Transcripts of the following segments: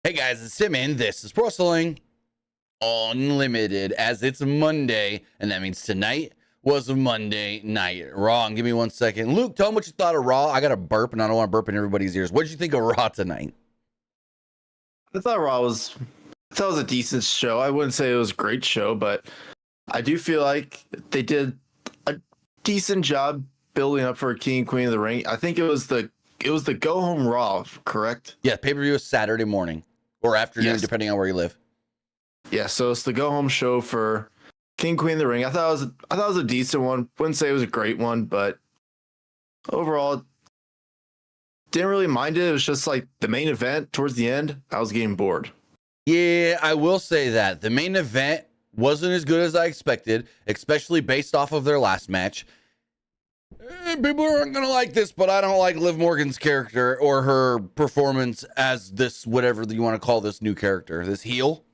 Hey guys, it's Tim and this is Pro Wrestling Unlimited as it's Monday, and that means tonight was a Monday Night Raw. Give me 1 second. Luke, tell me what you thought of Raw. I got a burp and I don't want to burp in everybody's ears. What did you think of Raw tonight? I thought Raw was a decent show. I wouldn't say it was a great show, but I do feel like they did a decent job building up for King and Queen of the Ring. I think it was the go home Raw, correct? Yeah, pay-per-view is Saturday morning or afternoon, Yes. depending on where you live. Yeah, so it's the go home show for King and Queen of the Ring. I thought it was a decent one. Wouldn't say it was a great one, but overall didn't really mind it. It was just like the main event towards the end, I was getting bored. Yeah, I will say that the main event wasn't as good as I expected, especially based off of their last match. People aren't going to like this, but I don't like Liv Morgan's character or her performance as this, whatever you want to call this new character, this heel.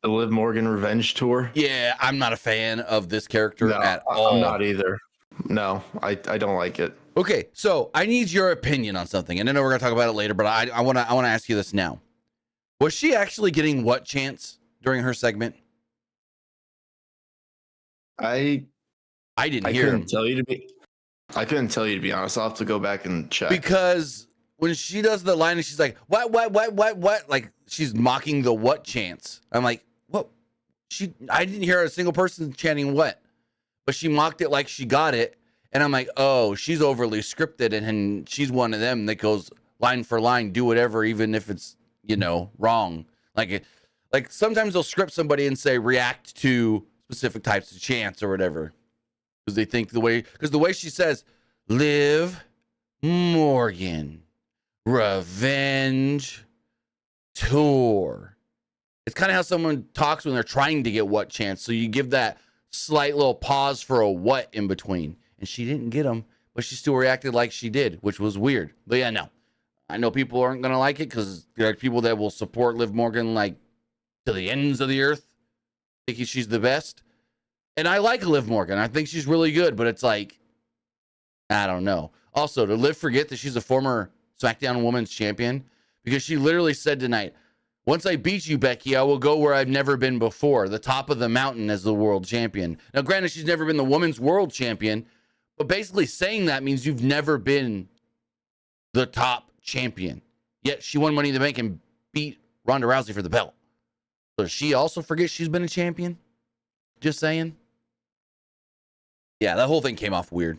The Liv Morgan Revenge Tour. Yeah, I'm not a fan of this character at all. I'm not either. No, I don't like it. Okay, so I need your opinion on something, and I know we're going to talk about it later, but I want to ask you this now. Was she actually getting what chance during her segment? I didn't hear him. I couldn't tell you to be honest. I'll have to go back and check. Because when she does the line and she's like, what? Like she's mocking the what chance. I'm like, what? I didn't hear a single person chanting what, but she mocked it like she got it. And I'm like, oh, she's overly scripted and she's one of them that goes line for line, do whatever, even if it's, wrong. Like sometimes they'll script somebody and say react to specific types of chants or whatever. Because they think the way she says, Liv Morgan Revenge Tour. It's kind of how someone talks when they're trying to get what chance. So you give that slight little pause for a what in between. And she didn't get them, but she still reacted like she did, which was weird. But yeah, no. I know people aren't going to like it because there are people that will support Liv Morgan like to the ends of the earth, thinking she's the best. And I like Liv Morgan. I think she's really good, but it's like, I don't know. Also, to Liv forget that she's a former SmackDown Women's Champion, because she literally said tonight, once I beat you, Becky, I will go where I've never been before, the top of the mountain as the world champion. Now, granted, she's never been the Women's World Champion, but basically saying that means you've never been the top champion. Yet she won Money in the Bank and beat Ronda Rousey for the belt. So does she also forget she's been a champion? Just saying. Yeah, that whole thing came off weird.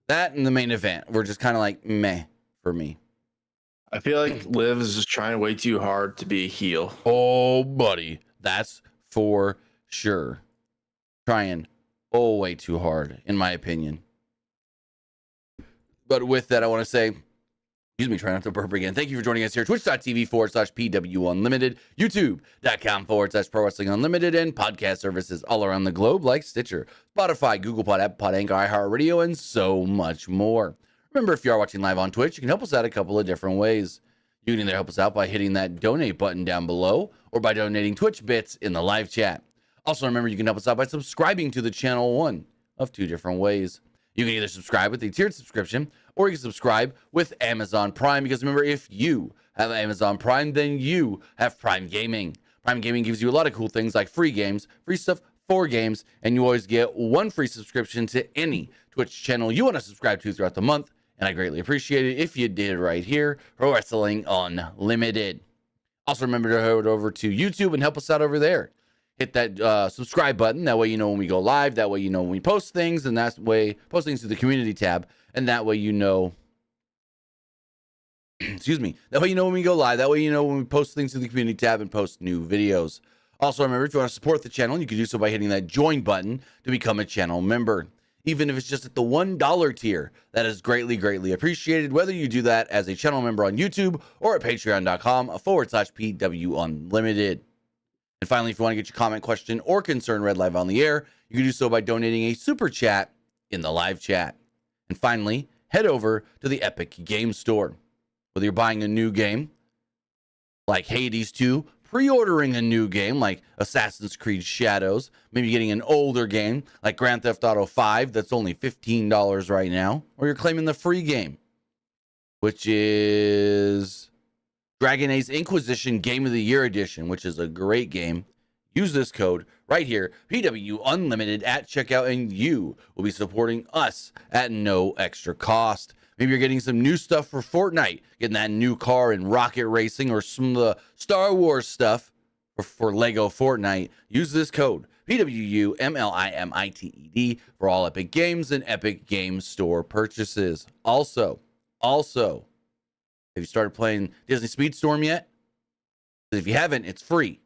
That and the main event were just kind of like meh for me. I feel like Liv is just trying way too hard to be a heel. Oh, buddy. That's for sure. Trying way too hard, in my opinion. But with that, I want to say, excuse me, try not to burp again. Thank you for joining us here. Twitch.tv/PWU Unlimited, YouTube.com/Pro Wrestling Unlimited, and podcast services all around the globe like Stitcher, Spotify, Google Pod, Apple Pod, Anchor, iHeartRadio, and so much more. Remember, if you are watching live on Twitch, you can help us out a couple of different ways. You can either help us out by hitting that donate button down below or by donating Twitch bits in the live chat. Also, remember, you can help us out by subscribing to the channel one of two different ways. You can either subscribe with a tiered subscription, or you can subscribe with Amazon Prime, because remember, if you have Amazon Prime, then you have Prime Gaming. Prime Gaming gives you a lot of cool things like free games, free stuff for games, and you always get one free subscription to any Twitch channel you want to subscribe to throughout the month, and I greatly appreciate it if you did right here, Pro Wrestling Unlimited. Also, remember to head over to YouTube and help us out over there. Hit that subscribe button. That way you know when we go live. That way you know when we post things. And that way, post things to the community tab. And that way you know, excuse me. That way you know when we go live. That way you know when we post things to the community tab and post new videos. Also, remember, if you want to support the channel, you can do so by hitting that join button to become a channel member. Even if it's just at the $1 tier, that is greatly, greatly appreciated. Whether you do that as a channel member on YouTube or at patreon.com/PW Unlimited. And finally, if you want to get your comment, question, or concern read live on the air, you can do so by donating a super chat in the live chat. And finally, head over to the Epic Game Store. Whether you're buying a new game like Hades 2, pre-ordering a new game like Assassin's Creed Shadows, maybe getting an older game like Grand Theft Auto 5 that's only $15 right now, or you're claiming the free game, which is Dragon Age Inquisition Game of the Year Edition, which is a great game. Use this code right here, PWU Unlimited at checkout, and you will be supporting us at no extra cost. Maybe you're getting some new stuff for Fortnite, getting that new car in rocket racing, or some of the Star Wars stuff for Lego Fortnite. Use this code, PWU MLIMITED, for all Epic Games and Epic Games Store purchases. Also, have you started playing Disney Speedstorm yet? If you haven't, it's free.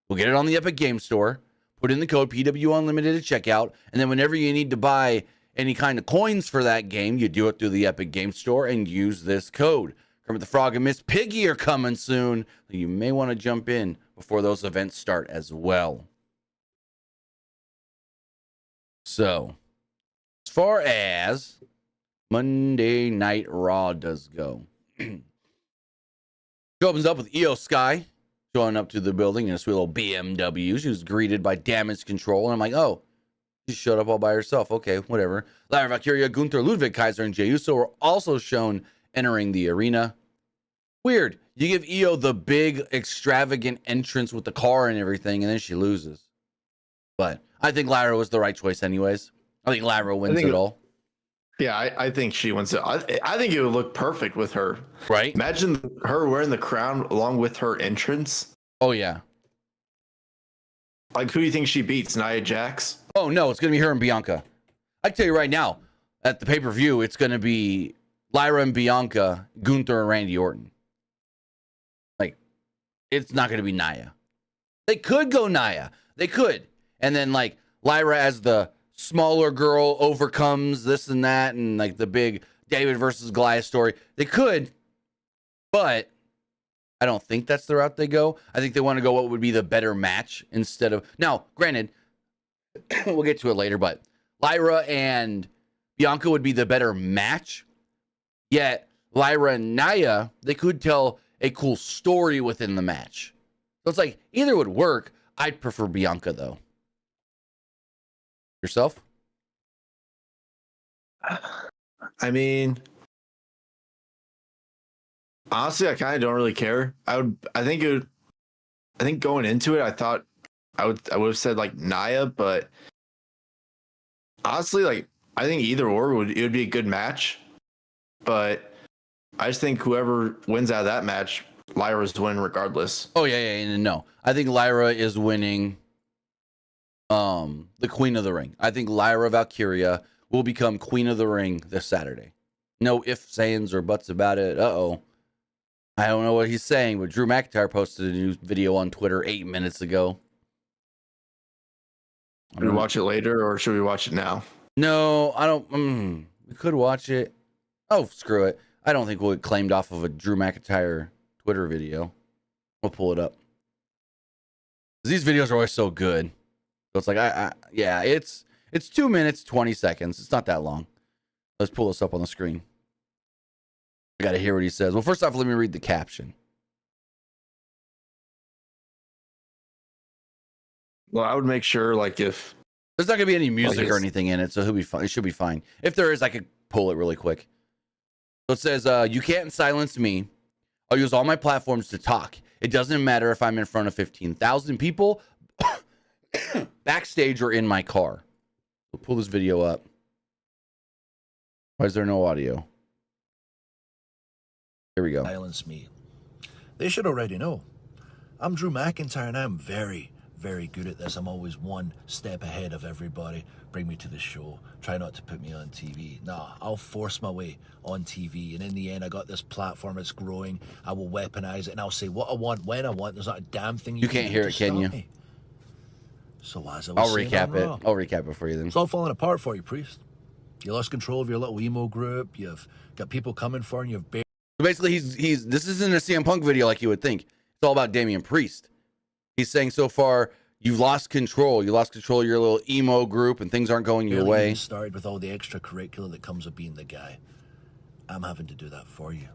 We'll get it on the Epic Games Store. Put in the code PW Unlimited at checkout, and then whenever you need to buy any kind of coins for that game, you do it through the Epic Games Store and use this code. Kermit the Frog and Miss Piggy are coming soon. You may want to jump in before those events start as well. So, as far as Monday Night Raw does go, show opens up with Io Sky showing up to the building in a sweet little BMW. She was greeted by Damage Control, and I'm like, oh, she showed up all by herself. Okay, whatever. Lyra Valkyria, Gunther, Ludwig Kaiser, and Jey Uso were also shown entering the arena. Weird. You give Io the big, extravagant entrance with the car and everything, and then she loses. But I think Lyra was the right choice anyways. I think Lyra wins it all. Yeah, I think she wins it. I think it would look perfect with her. Right? Imagine her wearing the crown along with her entrance. Oh, yeah. Like, who do you think she beats? Nia Jax? Oh, no, it's going to be her and Bianca. I can tell you right now, at the pay-per-view, it's going to be Lyra and Bianca, Gunther and Randy Orton. Like, it's not going to be Nia. They could go Nia. They could. And then, like, Lyra as the smaller girl overcomes this and that, and like the big David versus Goliath story. They could, but I don't think that's the route they go. I think they want to go what would be the better match instead of... Now, granted, we'll get to it later, but Lyra and Bianca would be the better match. Yet, Lyra and Nia, they could tell a cool story within the match. So it's like, either would work. I'd prefer Bianca, though. Yourself? I mean, honestly, I kind of don't really care. I think going into it, I would have said like Nia, but honestly, like I think either or would be a good match. But I just think whoever wins out of that match, Lyra's winning regardless. Oh yeah. No, I think Lyra is winning. The Queen of the Ring. I think Lyra Valkyria will become Queen of the Ring this Saturday. No ifs, ands, or buts about it. I don't know what he's saying, but Drew McIntyre posted a new video on Twitter 8 minutes ago. Should we watch it later or should we watch it now? No, I don't. We could watch it. Oh, screw it. I don't think we'll get claimed off of a Drew McIntyre Twitter video. We'll pull it up. These videos are always so good. So it's like, yeah, it's 2 minutes, 20 seconds. It's not that long. Let's pull this up on the screen. I got to hear what he says. Well, first off, let me read the caption. Well, I would make sure, like, if... There's not going to be any music or anything in it, so he'll be fine. It should be fine. If there is, I could pull it really quick. So it says, you can't silence me. I'll use all my platforms to talk. It doesn't matter if I'm in front of 15,000 people... backstage or in my car. We'll pull this video up. Why is there no audio? Here we go. Silence me. They should already know. I'm Drew McIntyre and I'm very, very good at this. I'm always one step ahead of everybody. Bring me to the show. Try not to put me on TV. Nah, I'll force my way on TV. And in the end, I got this platform. It's growing. I will weaponize it and I'll say what I want, when I want. There's not a damn thing you can't hear it, can you? Me. So as I was I'll recap it. I'll recap it for you then. It's all falling apart for you, Priest. You lost control of your little emo group. You've got people coming for you. You've basically he's this isn't a CM Punk video like you would think. It's all about Damian Priest. He's saying so far you've lost control. You lost control of your little emo group and things aren't going your way. Started with all the extracurricular that comes with being the guy. I'm having to do that for you.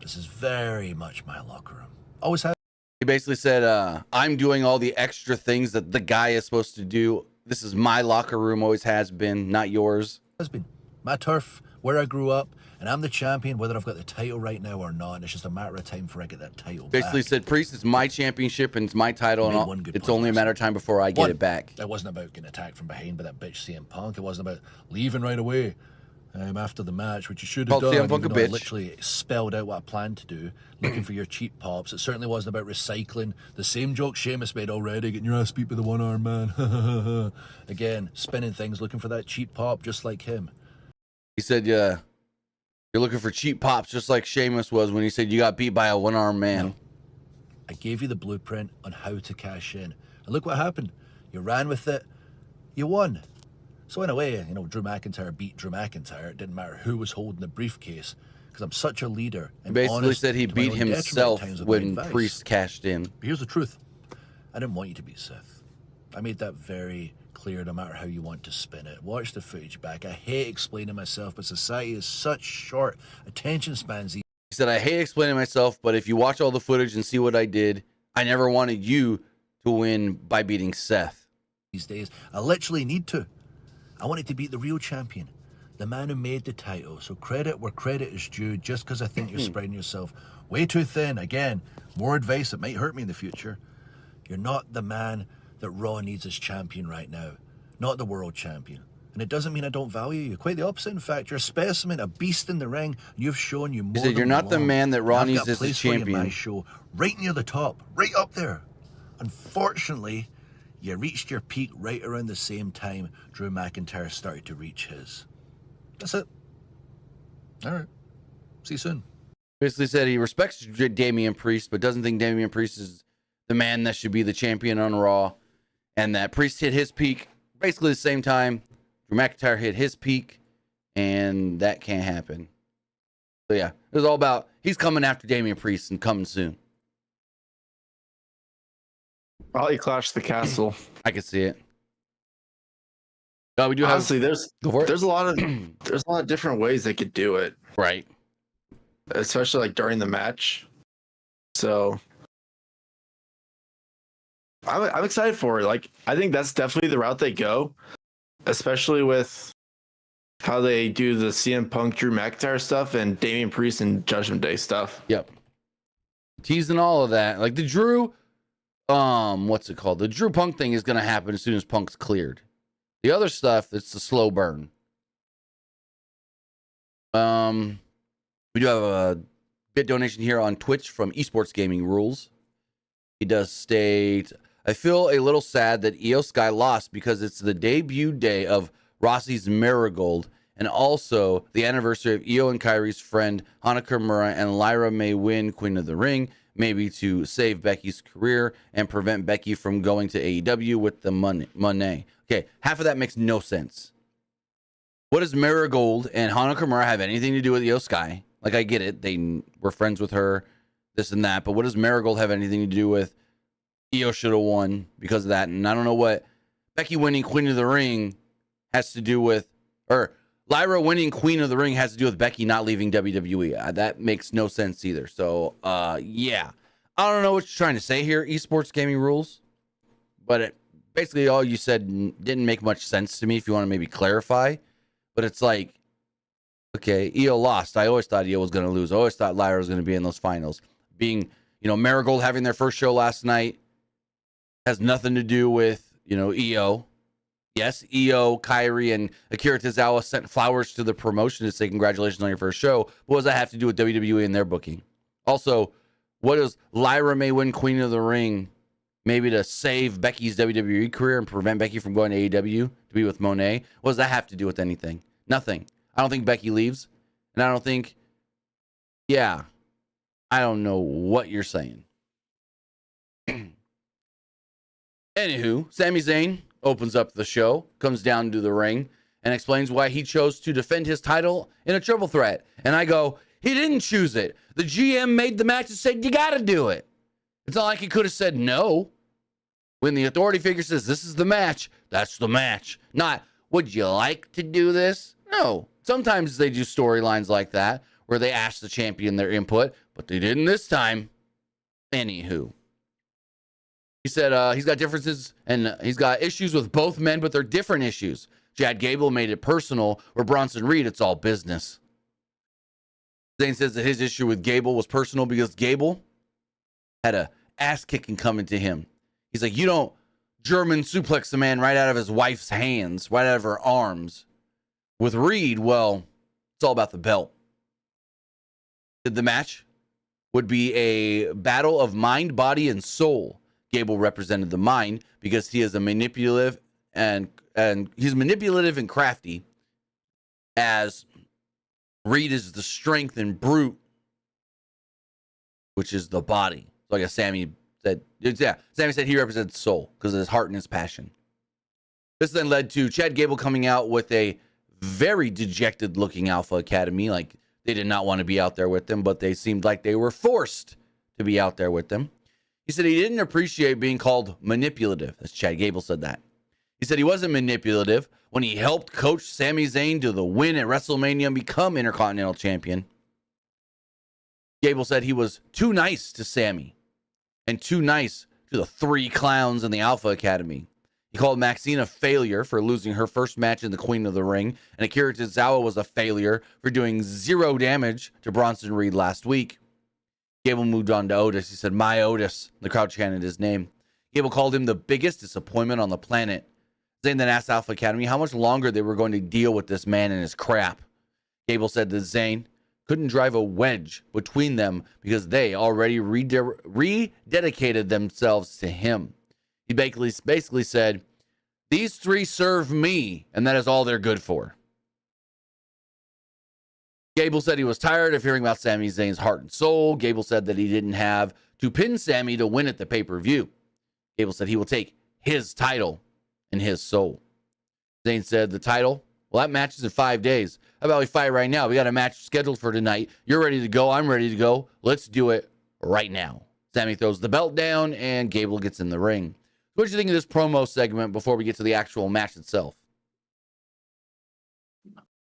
This is very much my locker room. Always has. He basically said, I'm doing all the extra things that the guy is supposed to do. This is my locker room, always has been, not yours. Has been. my turf, where I grew up, and I'm the champion, whether I've got the title right now or not. And it's just a matter of time before I get that title Basically back. said, Priest, it's my championship and it's my title, Made and one good it's point only a last matter of time before I get it back. It wasn't about getting attacked from behind by that bitch CM Punk. It wasn't about leaving right away after the match, which you should have Called done. CM Punk a even though I bitch. literally spelled out what I planned to do, looking for your cheap pops. It certainly wasn't about recycling the same joke Sheamus made already, getting your ass beat by the one-arm man. Again, spinning things, looking for that cheap pop, just like him. He said, yeah, you're looking for cheap pops, just like Sheamus was when he said you got beat by a one-armed man. No. I gave you the blueprint on how to cash in. And look what happened. You ran with it. You won. So in a way, Drew McIntyre beat Drew McIntyre. It didn't matter who was holding the briefcase, because I'm such a leader. He basically said he beat himself when Priest cashed in. But here's the truth. I didn't want you to beat Seth. I made that very clear, no matter how you want to spin it. Watch the footage back. I hate explaining myself, but society is such short attention spans. He said, I hate explaining myself, but if you watch all the footage and see what I did, I never wanted you to win by beating Seth. These days, I literally need to. I wanted to beat the real champion, the man who made the title. So credit where credit is due, just because I think you're spreading yourself way too thin. Again, more advice that might hurt me in the future. You're not the man that Raw needs as champion right now, not the world champion. And it doesn't mean I don't value you. Quite the opposite. In fact, you're a specimen, a beast in the ring. You've shown you more. He said, you're not the man that Raw needs as a champion. My show, right near the top, right up there. Unfortunately, you reached your peak right around the same time Drew McIntyre started to reach his. That's it. All right. See you soon. Basically said he respects Damian Priest, but doesn't think Damian Priest is the man that should be the champion on Raw. And that Priest hit his peak basically the same time Drew McIntyre hit his peak, and that can't happen. So yeah, it was all about he's coming after Damian Priest and coming soon. Probably Clash the Castle. I can see it. We do Honestly, have there's a lot of different ways they could do it, right, especially like during the match. So I'm excited for it. Like, I think that's definitely the route they go, especially with how they do the CM Punk Drew McIntyre stuff and Damian Priest and Judgment Day stuff. Yep. Teasing all of that. Like the Drew, what's it called? The Drew Punk thing is going to happen as soon as Punk's cleared. The other stuff, it's a slow burn. We do have a bit donation here on Twitch from Esports Gaming Rules. He does state, I feel a little sad that Io Sky lost because it's the debut day of Rossi's Marigold and also the anniversary of Io and Kairi's friend Hana Kimura, and Lyra may win Queen of the Ring, maybe to save Becky's career and prevent Becky from going to AEW with the money. Okay, half of that makes no sense. What does Marigold and Hana Kimura have anything to do with Io Sky? Like, I get it. They were friends with her, this and that. But what does Marigold have anything to do with Io should have won because of that? And I don't know what Becky winning Queen of the Ring has to do with, or Lyra winning Queen of the Ring has to do with Becky not leaving WWE. That makes no sense either. So, yeah. I don't know what you're trying to say here, Esports Gaming Rules. But basically all you said didn't make much sense to me if you want to maybe clarify. But it's like, okay, Io lost. I always thought Io was going to lose. I always thought Lyra was going to be in those finals. Being, Marigold having their first show last night has nothing to do with, Io. Yes, Io, Kairi, and Akira Tozawa sent flowers to the promotion to say congratulations on your first show. What does that have to do with WWE and their booking? Also, what does Lyra may win Queen of the Ring maybe to save Becky's WWE career and prevent Becky from going to AEW to be with Monet? What does that have to do with anything? Nothing. I don't think Becky leaves. And I don't think, I don't know what you're saying. Anywho, Sami Zayn opens up the show, comes down to the ring, and explains why he chose to defend his title in a triple threat. And I go, he didn't choose it. The GM made the match and said, you got to do it. It's not like he could have said no. When the authority figure says, this is the match, that's the match. Not, would you like to do this? No. Sometimes they do storylines like that where they ask the champion their input, but they didn't this time. Anywho. He said he's got differences and he's got issues with both men, but they're different issues. Chad Gable made it personal, where Bronson Reed, it's all business. Zayn says that his issue with Gable was personal because Gable had a ass kicking coming to him. He's like, you don't German suplex a man right out of his wife's hands, right out of her arms. With Reed, well, it's all about the belt. The match would be a battle of mind, body, and soul. Gable represented the mind because he is a manipulative and he's manipulative and crafty, as Reed is the strength and brute, which is the body. So I guess Sami said he represents soul because of his heart and his passion. This then led to Chad Gable coming out with a very dejected looking Alpha Academy. Like, they did not want to be out there with them, but they seemed like they were forced to be out there with them. He said he didn't appreciate being called manipulative, as Chad Gable said that. He said he wasn't manipulative when he helped coach Sami Zayn to the win at WrestleMania and become Intercontinental Champion. Gable said he was too nice to Sami and too nice to the three clowns in the Alpha Academy. He called Maxine a failure for losing her first match in the Queen of the Ring, and Akira Tozawa was a failure for doing 0 damage to Bronson Reed last week. Gable moved on to Otis. He said, "My Otis." The crowd chanted his name. Gable called him the biggest disappointment on the planet. Zayn then asked Alpha Academy how much longer they were going to deal with this man and his crap. Gable said that Zayn couldn't drive a wedge between them because they already rededicated themselves to him. He basically said, "These three serve me, and that is all they're good for." Gable said he was tired of hearing about Sami Zayn's heart and soul. Gable said that he didn't have to pin Sami to win at the pay-per-view. Gable said he will take his title and his soul. Zayn said the title, well, that match is in 5 days. How about we fight right now? We got a match scheduled for tonight. You're ready to go. I'm ready to go. Let's do it right now. Sami throws the belt down, and Gable gets in the ring. What did you think of this promo segment before we get to the actual match itself?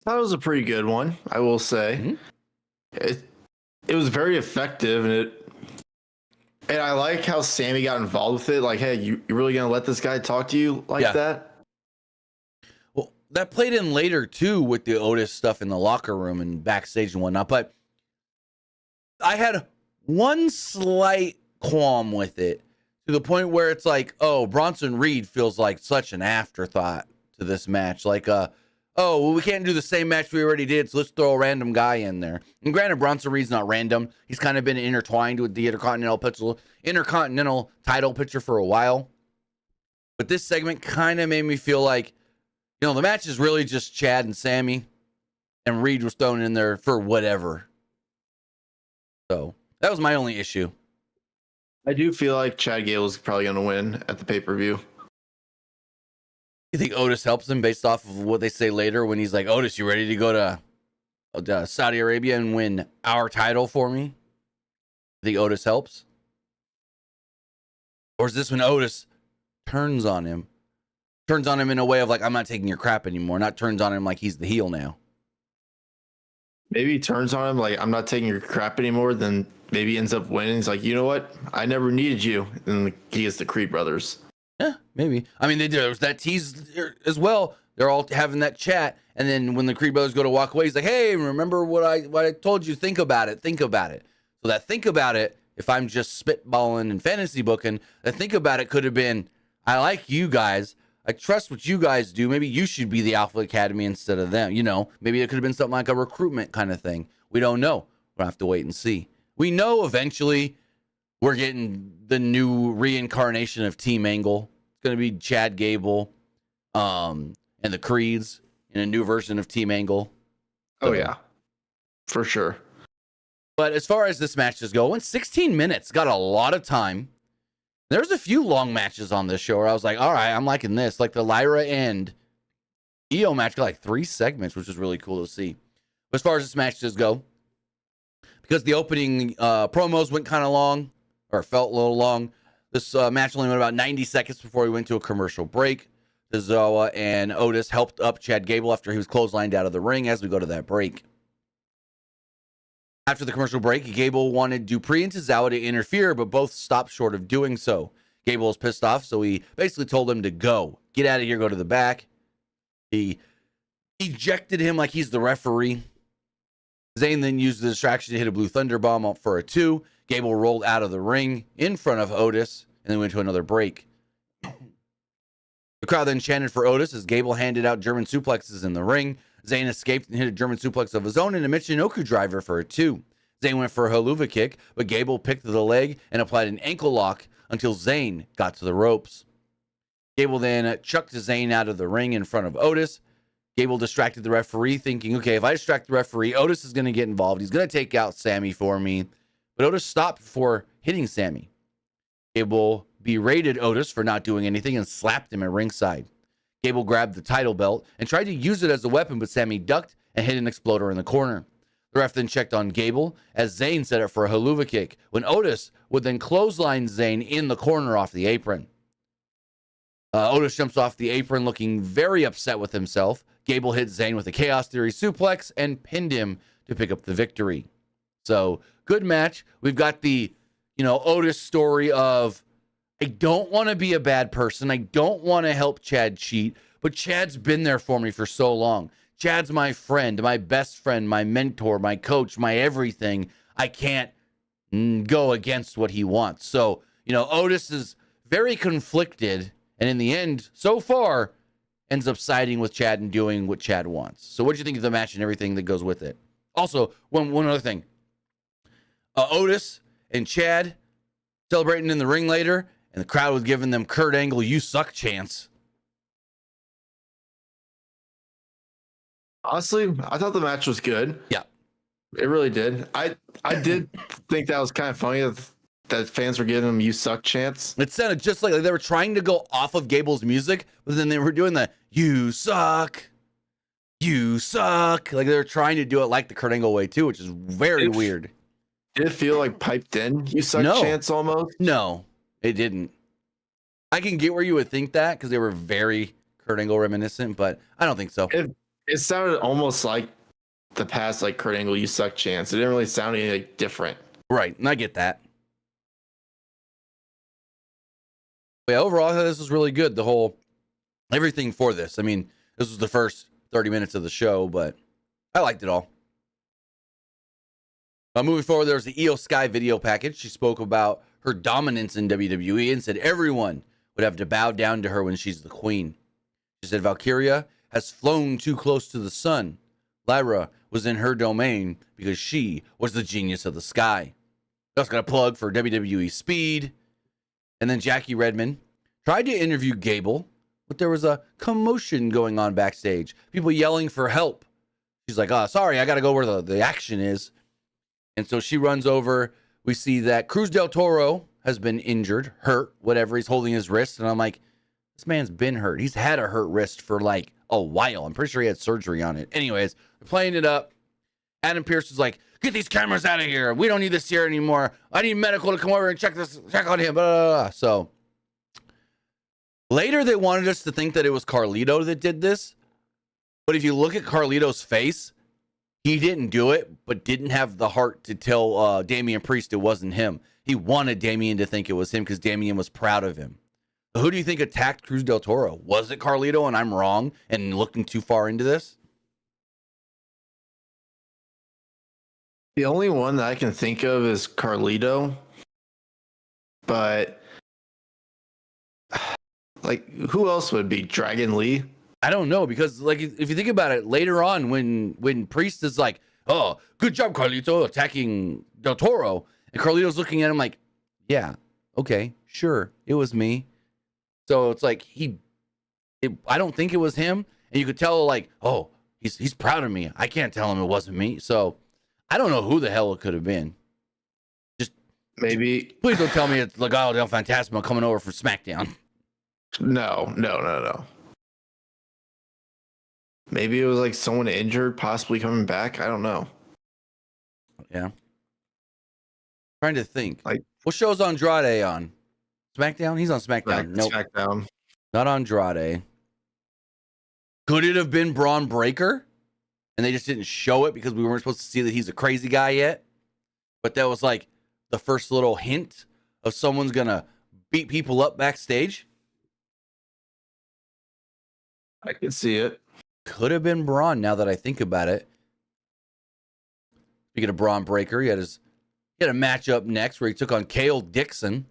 That was a pretty good one, I will say. Mm-hmm. It was very effective, and I like how Sami got involved with it. Like, hey, you really gonna let this guy talk to you like that? Well, that played in later too with the Otis stuff in the locker room and backstage and whatnot. But I had one slight qualm with it, to the point where it's like, oh, Bronson Reed feels like such an afterthought to this match. Like, oh, well, we can't do the same match we already did, so let's throw a random guy in there. And granted, Bronson Reed's not random. He's kind of been intertwined with the Intercontinental title picture for a while. But this segment kind of made me feel like, you know, the match is really just Chad and Sami, and Reed was thrown in there for whatever. So that was my only issue. I do feel like Chad Gable is probably going to win at the pay-per-view. You think Otis helps him based off of what they say later when he's like, Otis, you ready to go to Saudi Arabia and win our title for me? You think Otis helps? Or is this when Otis turns on him? Turns on him in a way of like, I'm not taking your crap anymore. Not turns on him like he's the heel now. Maybe he turns on him like, I'm not taking your crap anymore. Then maybe he ends up winning. He's like, you know what? I never needed you. And he gets the Creed brothers. Yeah, maybe. I mean, there was that tease as well. They're all having that chat. And then when the Creed brothers go to walk away, he's like, hey, remember what I told you? Think about it. Think about it. So that think about it, if I'm just spitballing and fantasy booking, that think about it could have been, I like you guys. I trust what you guys do. Maybe you should be the Alpha Academy instead of them. You know, maybe it could have been something like a recruitment kind of thing. We don't know. We'll have to wait and see. We know eventually we're getting the new reincarnation of Team Angle. It's going to be Chad Gable and the Creeds in a new version of Team Angle. Oh, yeah. For sure. But as far as this match is going, 16 minutes. Got a lot of time. There's a few long matches on this show where I was like, all right, I'm liking this. Like the Lyra and Io match got like 3 segments, which is really cool to see. But as far as this match does go, because the opening promos went kind of long, or felt a little long, this match only went about 90 seconds before we went to a commercial break. Tozawa and Otis helped up Chad Gable after he was clotheslined out of the ring as we go to that break. After the commercial break, Gable wanted Dupree and Tozawa to interfere, but both stopped short of doing so. Gable was pissed off, so he basically told them to go. Get out of here, go to the back. He ejected him like he's the referee. Zayn then used the distraction to hit a blue thunder bomb up for a 2. Gable rolled out of the ring in front of Otis and then went to another break. The crowd then chanted for Otis as Gable handed out German suplexes in the ring. Zayn escaped and hit a German suplex of his own and a Michinoku driver for a 2. Zayn went for a haluva kick, but Gable picked the leg and applied an ankle lock until Zayn got to the ropes. Gable then chucked Zayn out of the ring in front of Otis. Gable distracted the referee, thinking, okay, if I distract the referee, Otis is going to get involved. He's going to take out Sami for me. But Otis stopped before hitting Sami. Gable berated Otis for not doing anything and slapped him at ringside. Gable grabbed the title belt and tried to use it as a weapon, but Sami ducked and hit an exploder in the corner. The ref then checked on Gable as Zayn set up for a haluva kick, when Otis would then clothesline Zayn in the corner off the apron. Otis jumps off the apron looking very upset with himself. Gable hit Zayn with a Chaos Theory suplex and pinned him to pick up the victory. So, good match. We've got the, Otis story of, I don't want to be a bad person. I don't want to help Chad cheat, but Chad's been there for me for so long. Chad's my friend, my best friend, my mentor, my coach, my everything. I can't go against what he wants. So, Otis is very conflicted, and in the end, so far, ends up siding with Chad and doing what Chad wants. So what do you think of the match and everything that goes with it? Also, one other thing. Otis and Chad celebrating in the ring later, and the crowd was giving them Kurt Angle, you suck chants. Honestly, I thought the match was good. Yeah. It really did. I did think that was kind of funny that fans were giving them "you suck" chants. It sounded just like they were trying to go off of Gable's music, but then they were doing the "you suck, you suck." Like they were trying to do it like the Kurt Angle way too, which is very weird. Did it feel like piped in "you suck" chants almost? No, it didn't. I can get where you would think that because they were very Kurt Angle reminiscent, but I don't think so. It sounded almost like the past, like Kurt Angle "you suck" chants. It didn't really sound any different. Right, and I get that. But yeah, overall, I thought this was really good. Everything for this. I mean, this was the first 30 minutes of the show, but I liked it all. Moving forward, there was the Io Sky video package. She spoke about her dominance in WWE and said everyone would have to bow down to her when she's the queen. She said Valkyria has flown too close to the sun. Lyra was in her domain because she was the genius of the sky. I also got a plug for WWE Speed. And then Jackie Redmond tried to interview Gable, but there was a commotion going on backstage. People yelling for help. She's like, sorry, I got to go where the action is. And so she runs over. We see that Cruz del Toro has been injured, hurt, whatever. He's holding his wrist. And I'm like, this man's been hurt. He's had a hurt wrist for like a while. I'm pretty sure he had surgery on it. Anyways, they're playing it up. Adam Pearce is like, get these cameras out of here. We don't need this here anymore. I need medical to come over and check on him. Blah, blah, blah. So later they wanted us to think that it was Carlito that did this. But if you look at Carlito's face, he didn't do it, but didn't have the heart to tell Damian Priest it wasn't him. He wanted Damian to think it was him because Damian was proud of him. So who do you think attacked Cruz del Toro? Was it Carlito and I'm wrong and looking too far into this? The only one that I can think of is Carlito, but like who else would be Dragon Lee? I don't know because like if you think about it later on when Priest is like, oh, good job Carlito attacking Del Toro, and Carlito's looking at him like, yeah, okay, sure, it was me. So it's like I don't think it was him, and you could tell like, oh, he's proud of me. I can't tell him it wasn't me. So I don't know who the hell it could have been. Just maybe. Please don't tell me it's Legado del Fantasma coming over for SmackDown. No. Maybe it was like someone injured, possibly coming back. I don't know. Yeah. Trying to think. Like, what show's Andrade on? SmackDown? He's on SmackDown. Nope. SmackDown. Not Andrade. Could it have been Braun Breaker? And they just didn't show it because we weren't supposed to see that he's a crazy guy yet. But that was like the first little hint of someone's going to beat people up backstage. I could see it. Could have been Braun now that I think about it. Speaking of Braun Breaker, he had a matchup next where he took on Kale Dixon.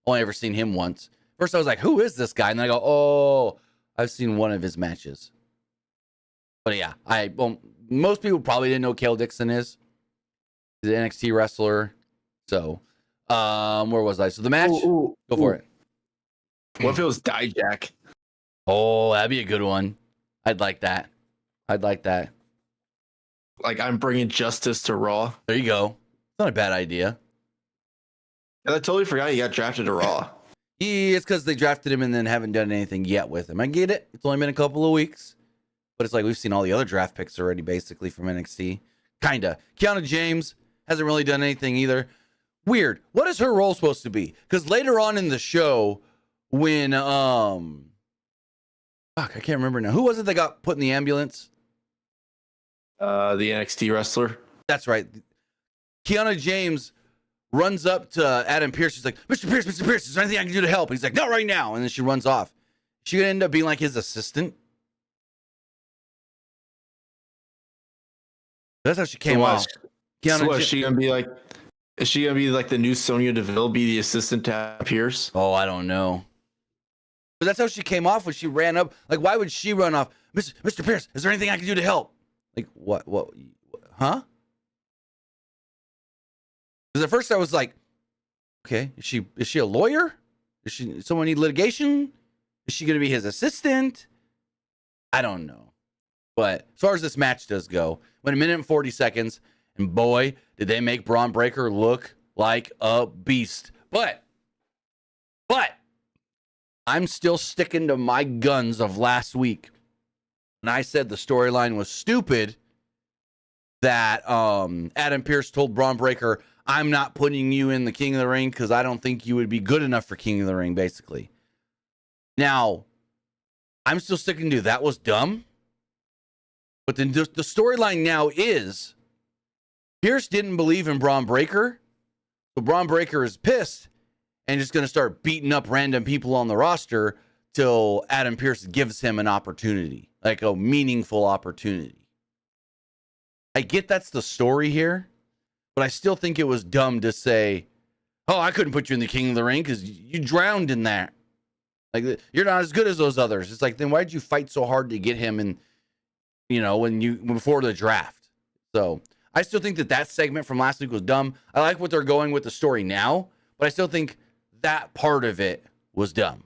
Only ever seen him once. First I was like, who is this guy? And then I go, oh, I've seen one of his matches. But yeah, most people probably didn't know who Kale Dixon is. He's an NXT wrestler. So, where was I? So the match, go for it. What if it was Dijak? Oh, that'd be a good one. I'd like that. Like, I'm bringing justice to Raw. There you go. Not a bad idea. And I totally forgot he got drafted to Raw. It's because they drafted him and then haven't done anything yet with him. I get it. It's only been a couple of weeks. But it's like we've seen all the other draft picks already, basically, from NXT. Kinda. Kiana James hasn't really done anything either. Weird. What is her role supposed to be? Because later on in the show, when I can't remember now. Who was it that got put in the ambulance? The NXT wrestler. That's right. Kiana James runs up to Adam Pearce. She's like, Mr. Pearce, is there anything I can do to help? He's like, not right now. And then she runs off. She gonna end up being like his assistant. That's how she came off. Is she gonna be like? Is she gonna be like the new Sonia Deville? Be the assistant to Pierce? Oh, I don't know. But that's how she came off when she ran up. Like, why would she run off? Mr. Pearce, is there anything I can do to help? Like, what? Huh? Because at first I was like, okay, is she a lawyer? Is she someone need litigation? Is she gonna be his assistant? I don't know. But as far as this match does go, went a minute and 40 seconds, and boy, did they make Braun Breaker look like a beast. But I'm still sticking to my guns of last week. And I said the storyline was stupid that Adam Pearce told Braun Breaker, I'm not putting you in the King of the Ring because I don't think you would be good enough for King of the Ring, basically. Now, I'm still sticking to that was dumb. But then the storyline now is Pearce didn't believe in Braun Breaker. So Braun Breaker is pissed and just going to start beating up random people on the roster till Adam Pearce gives him an opportunity, like a meaningful opportunity. I get that's the story here, but I still think it was dumb to say, oh, I couldn't put you in the King of the Ring because you drowned in that. Like, you're not as good as those others. It's like, then why did you fight so hard to get him in, before the draft? So I still think that segment from last week was dumb. I like what they're going with the story now, but I still think that part of it was dumb.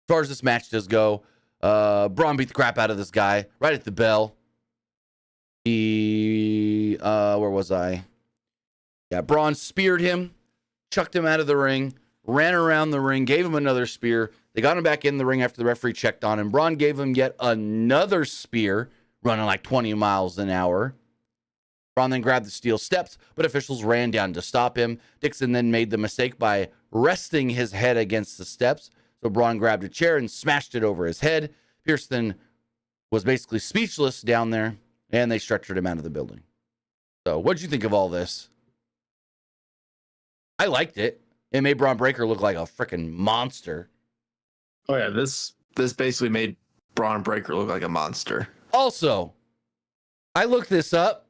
As far as this match does go, Braun beat the crap out of this guy right at the bell. Where was I? Yeah, Braun speared him, chucked him out of the ring, ran around the ring, gave him another spear. They got him back in the ring after the referee checked on him. Braun gave him yet another spear, running like 20 miles an hour. Braun then grabbed the steel steps, but officials ran down to stop him. Dixon then made the mistake by resting his head against the steps. So Braun grabbed a chair and smashed it over his head. Pearce then was basically speechless down there, and they stretchered him out of the building. So what'd you think of all this? I liked it. It made Braun Breaker look like a freaking monster. Oh yeah, this basically made Braun Breaker look like a monster. Also, I looked this up.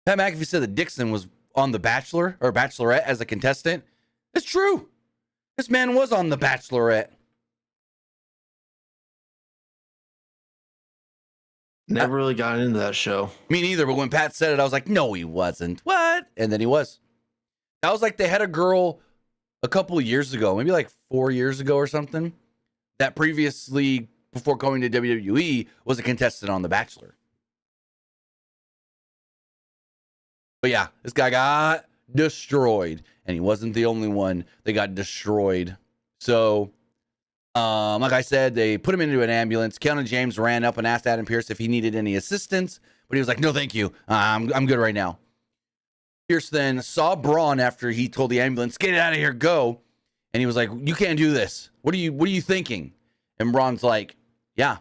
Pat McAfee said that Dixon was on The Bachelor or Bachelorette as a contestant. It's true. This man was on The Bachelorette. Never really got into that show. Me neither, but when Pat said it, I was like, no, he wasn't. What? And then he was. That was like they had a girl a couple of years ago, maybe like 4 years ago or something, that previously, before going to WWE, was a contestant on The Bachelor. But yeah, this guy got destroyed, and he wasn't the only one that got destroyed. So, like I said, they put him into an ambulance. Kiana James ran up and asked Adam Pearce if he needed any assistance, but he was like, no, thank you. I'm good right now. Pearce then saw Braun after he told the ambulance, get out of here, go. And he was like, you can't do this. What are you thinking? And Braun's like, yeah,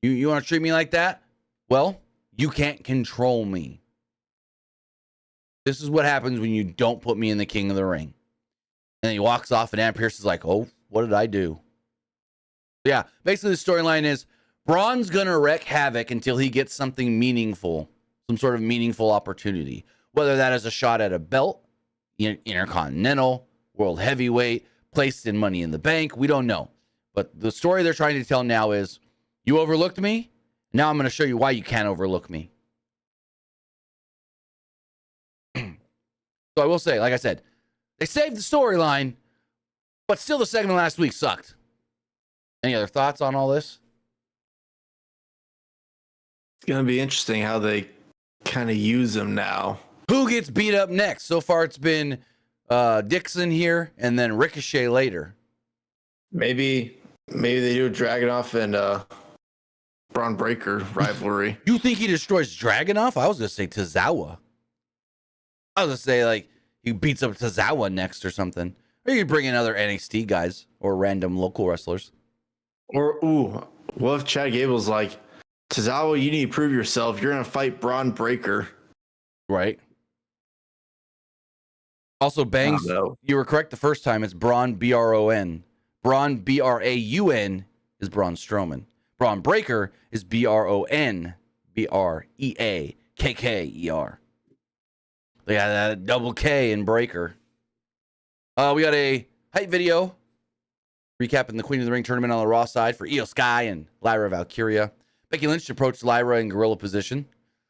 you want to treat me like that? Well, you can't control me. This is what happens when you don't put me in the King of the Ring. And then he walks off, and Adam Pearce is like, oh, what did I do? Yeah, basically the storyline is Braun's going to wreak havoc until he gets something meaningful, some sort of meaningful opportunity, whether that is a shot at a belt, Intercontinental, World Heavyweight, placed in Money in the Bank. We don't know. But the story they're trying to tell now is, you overlooked me. Now I'm going to show you why you can't overlook me. So I will say, like I said, they saved the storyline, but still the segment last week sucked. Any other thoughts on all this? It's going to be interesting how they kind of use them now. Who gets beat up next? So far it's been Dixon here and then Ricochet later. Maybe they do Dragunov and Braun Breaker rivalry. You think he destroys Dragunov? I was going to say Tozawa. I was going to say, like, he beats up Tozawa next or something. Or you could bring in other NXT guys or random local wrestlers. Or, what if Chad Gable's like, Tozawa, you need to prove yourself. You're going to fight Braun Breaker. Right. Also, Bangs, you were correct the first time. It's Braun, B-R-O-N. Braun, B-R-A-U-N, is Braun Strowman. Braun Breaker is B-R-O-N, B-R-E-A-K-K-E-R. They got that double K in Breaker. We got a hype video recapping the Queen of the Ring tournament on the Raw side for Io Sky and Lyra Valkyria. Becky Lynch approached Lyra in gorilla position.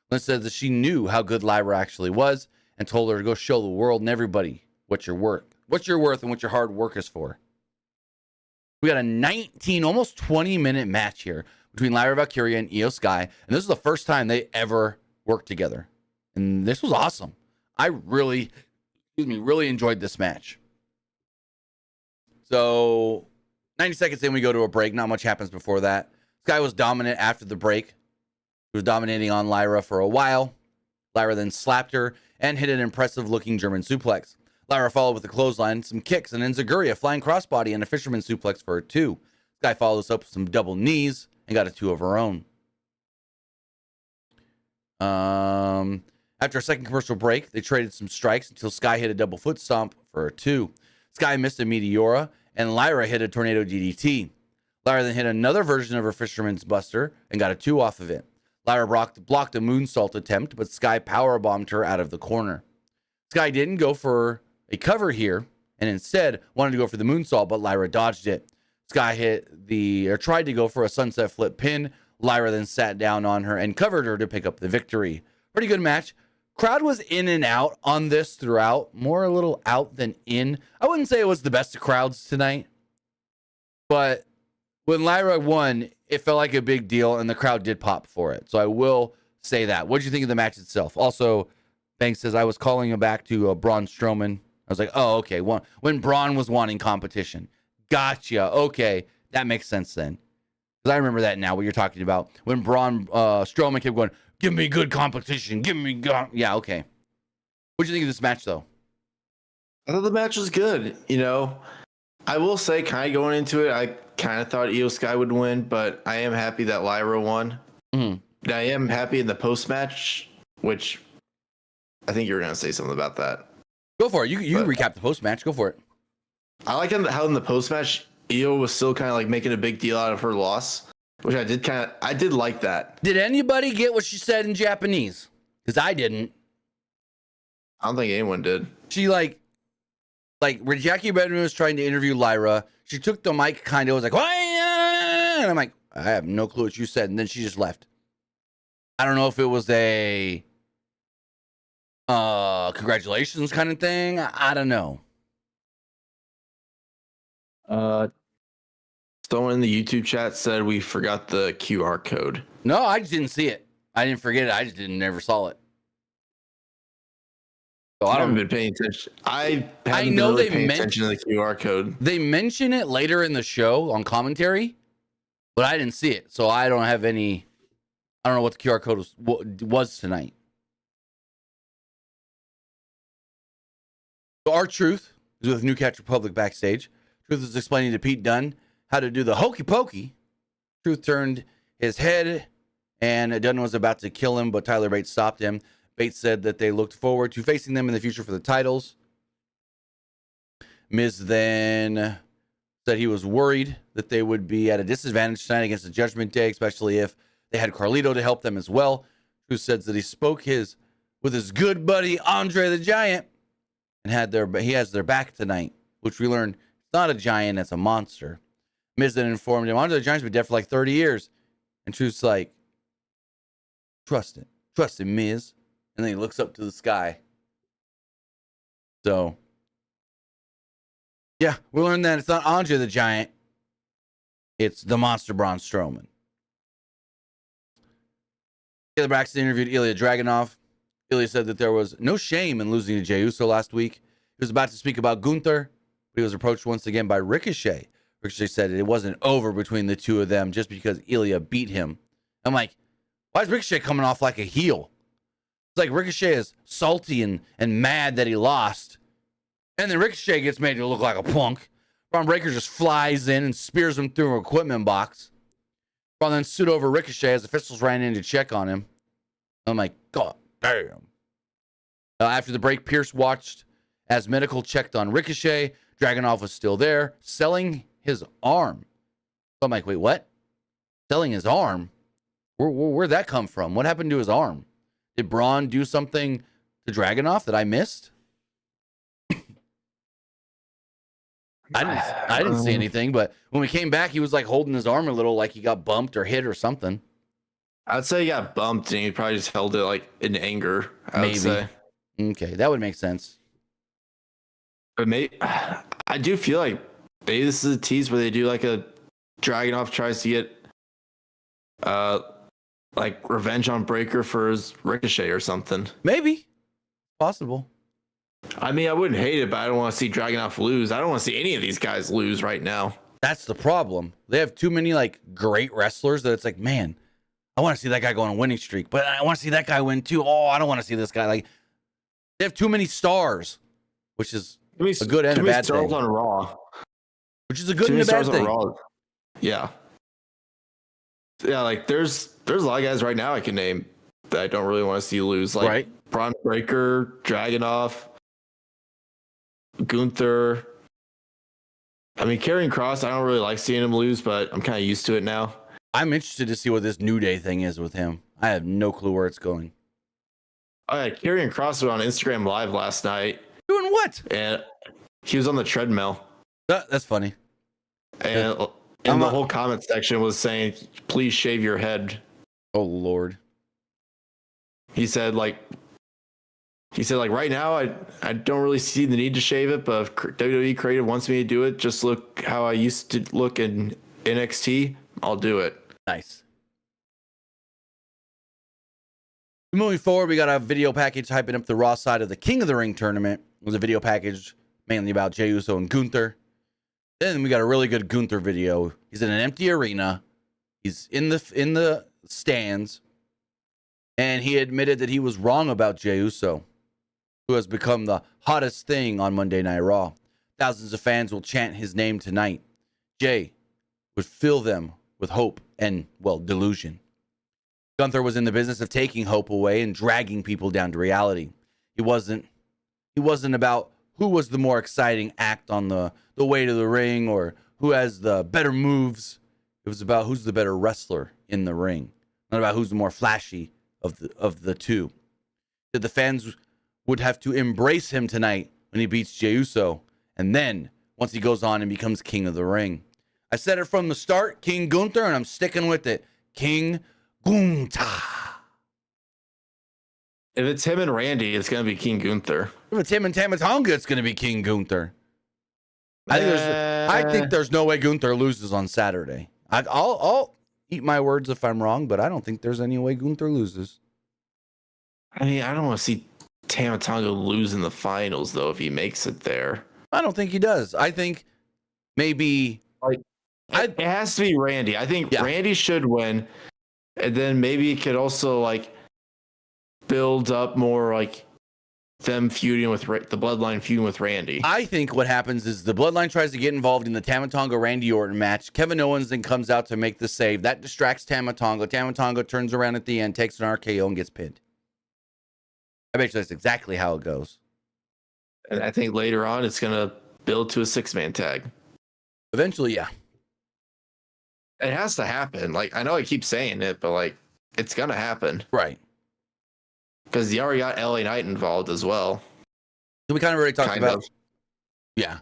Lynch said that she knew how good Lyra actually was and told her to go show the world and everybody what you're worth. What you're worth and what your hard work is for. We got a 19, almost 20-minute match here between Lyra Valkyria and Io Sky. And this is the first time they ever worked together. And this was awesome. I really enjoyed this match. So 90 seconds in, we go to a break. Not much happens before that. Sky was dominant after the break. He was dominating on Lyra for a while. Lyra then slapped her and hit an impressive-looking German suplex. Lyra followed with a clothesline, some kicks, and enziguri, a flying crossbody, and a fisherman suplex for a 2. Sky followed this up with some double knees and got a 2 of her own. After a second commercial break, they traded some strikes until Sky hit a double foot stomp for a 2. Sky missed a Meteora, and Lyra hit a tornado DDT. Lyra then hit another version of her Fisherman's Buster and got a 2 off of it. Lyra blocked a moonsault attempt, but Sky powerbombed her out of the corner. Sky didn't go for a cover here, and instead wanted to go for the moonsault, but Lyra dodged it. Sky tried to go for a sunset flip pin. Lyra then sat down on her and covered her to pick up the victory. Pretty good match. Crowd was in and out on this throughout. More a little out than in. I wouldn't say it was the best of crowds tonight, but when Lyra won, it felt like a big deal, and the crowd did pop for it. So I will say that. What did you think of the match itself? Also, Banks says, I was calling him back to Braun Strowman. I was like, oh, okay. When Braun was wanting competition. Gotcha. Okay. That makes sense then. Because I remember that now, what you're talking about. When Braun Strowman kept going, give me good competition. Give me good. Yeah, okay. What did you think of this match, though? I thought the match was good. I will say, kind of going into it, I kind of thought Io Sky would win, but I am happy that Lyra won. Mm-hmm. And I am happy in the post-match, which I think you were going to say something about that. Go for it. You can recap the post-match. Go for it. I like how in the post-match, Io was still kind of like making a big deal out of her loss, which I did like that. Did anybody get what she said in Japanese? Because I didn't. I don't think anyone did. She like when Jackie Redmond was trying to interview Lyra, she took the mic kind of was like, and I'm like, I have no clue what you said. And then she just left. I don't know if it was a congratulations kind of thing. I don't know. Someone in the YouTube chat said we forgot the QR code. No, I just didn't see it. I didn't forget it. I just never saw it. So I haven't been paying attention. I know really they mentioned the QR code. They mention it later in the show on commentary, but I didn't see it, so I don't have any. I don't know what the QR code was tonight. So our Truth is with Newcatch Republic backstage. Truth is explaining to Pete Dunne how to do the hokey pokey. Truth turned his head, and Dunne was about to kill him, but Tyler Bates stopped him. Bates said that they looked forward to facing them in the future for the titles. Miz then Said he was worried that they would be at a disadvantage tonight against the Judgment Day, especially if they had Carlito to help them as well. Who says that he spoke with his good buddy Andre the Giant and he has their back tonight, which we learned it's not a giant, it's a monster. Miz then informed him Andre the Giant's been dead for like 30 years. And Truth's like, trust him, Miz. And then he looks up to the sky. So, yeah, we learned that it's not Andre the Giant. It's the monster Braun Strowman. The Braxton interviewed Ilya Dragunov. Ilya said that there was no shame in losing to Jey Uso last week. He was about to speak about Gunther, but he was approached once again by Ricochet. Ricochet said it wasn't over between the two of them just because Ilya beat him. I'm like, why is Ricochet coming off like a heel? It's like Ricochet is salty and mad that he lost. And then Ricochet gets made to look like a punk. Braun Breaker just flies in and spears him through an equipment box. Braun then stood over Ricochet as officials ran in to check on him. I'm like, God damn. After the break, Pierce watched as medical checked on Ricochet. Dragunov was still there, selling his arm. I'm like, wait, what? Selling his arm? Where'd that come from? What happened to his arm? Did Braun do something to Dragunov that I missed? I didn't see anything, but when we came back, he was like holding his arm a little, like he got bumped or hit or something. I'd say he got bumped and he probably just held it like in anger. Maybe. Would say. Okay, that would make sense. But maybe I do feel like maybe this is a tease where they do like a Dragunov tries to get like revenge on Breaker for his Ricochet or something. Maybe. Possible. I mean, I wouldn't hate it, but I don't want to see Dragunov lose. I don't want to see any of these guys lose right now. That's the problem. They have too many like great wrestlers that it's like, man, I want to see that guy go on a winning streak, but I want to see that guy win too. Oh, I don't want to see this guy. Like, they have too many stars, which is a good and a bad thing. On Raw. Which is a good and a bad thing. Yeah. Yeah, like there's a lot of guys right now I can name that I don't really want to see lose. Like right. Braun Breaker, Dragunov, Gunther. I mean, Karrion Kross, I don't really like seeing him lose, but I'm kind of used to it now. I'm interested to see what this New Day thing is with him. I have no clue where it's going. Oh, yeah, Karrion Kross was on Instagram Live last night. Doing what? And he was on the treadmill. That's funny. And the whole comment section was saying, please shave your head. Oh, Lord. He said, right now, I don't really see the need to shave it, but if WWE Creative wants me to do it, just look how I used to look in NXT, I'll do it. Nice. Moving forward, we got a video package hyping up the Raw side of the King of the Ring tournament. It was a video package mainly about Jey Uso and Gunther. Then we got a really good Gunther video. He's in an empty arena. He's in the stands. And he admitted that he was wrong about Jey Uso, who has become the hottest thing on Monday Night Raw. Thousands of fans will chant his name tonight. Jey would fill them with hope and, well, delusion. Gunther was in the business of taking hope away and dragging people down to reality. He wasn't about who was the more exciting act on the way to the ring or who has the better moves. It was about who's the better wrestler in the ring, not about who's the more flashy of the two. That the fans would have to embrace him tonight when he beats Jey Uso, and then once he goes on and becomes King of the Ring. I said it from the start, King Gunther, and I'm sticking with it. King Gunther. If it's him and Randy, it's going to be King Gunther. If it's him and Tama Tonga, it's going to be King Gunther. I think there's no way Gunther loses on Saturday. I'll eat my words if I'm wrong, but I don't think there's any way Gunther loses. I mean, I don't want to see Tama Tonga lose in the finals, though, if he makes it there. I don't think he does. I think maybe... It has to be Randy. I think Randy should win, and then maybe it could also, build up more, them feuding with the Bloodline feuding with Randy. I think what happens is the Bloodline tries to get involved in the Tama Tonga Randy Orton match. Kevin Owens then comes out to make the save. That distracts Tama Tonga. Tama Tonga turns around at the end, takes an RKO, and gets pinned. I bet you that's exactly how it goes. And I think later on it's going to build to a 6-man tag. Eventually, yeah. It has to happen. Like, I know I keep saying it, but like, it's gonna happen Right. because you already got LA Knight involved as well. So we kind of already talked Kind about. of. Yeah.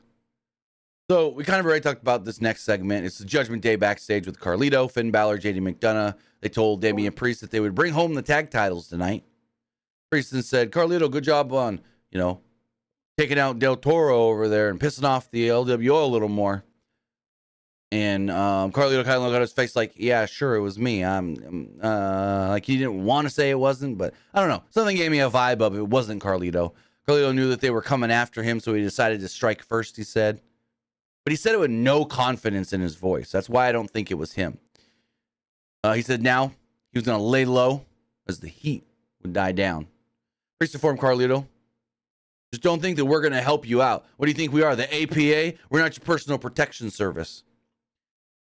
So we kind of already talked about this next segment. It's the Judgment Day backstage with Carlito, Finn Balor, JD McDonough. They told Damian Priest that they would bring home the tag titles tonight. Priest then said, "Carlito, good job on, taking out Del Toro over there and pissing off the LWO a little more." And Carlito kind of looked at his face like, "Yeah, sure, it was me." Like he didn't want to say it wasn't, but I don't know. Something gave me a vibe of it wasn't Carlito. Carlito knew that they were coming after him, so he decided to strike first, he said. But he said it with no confidence in his voice. That's why I don't think it was him. He said now he was going to lay low as the heat would die down. Priest informed Carlito, "Just don't think that we're going to help you out. What do you think we are, the APA? We're not your personal protection service."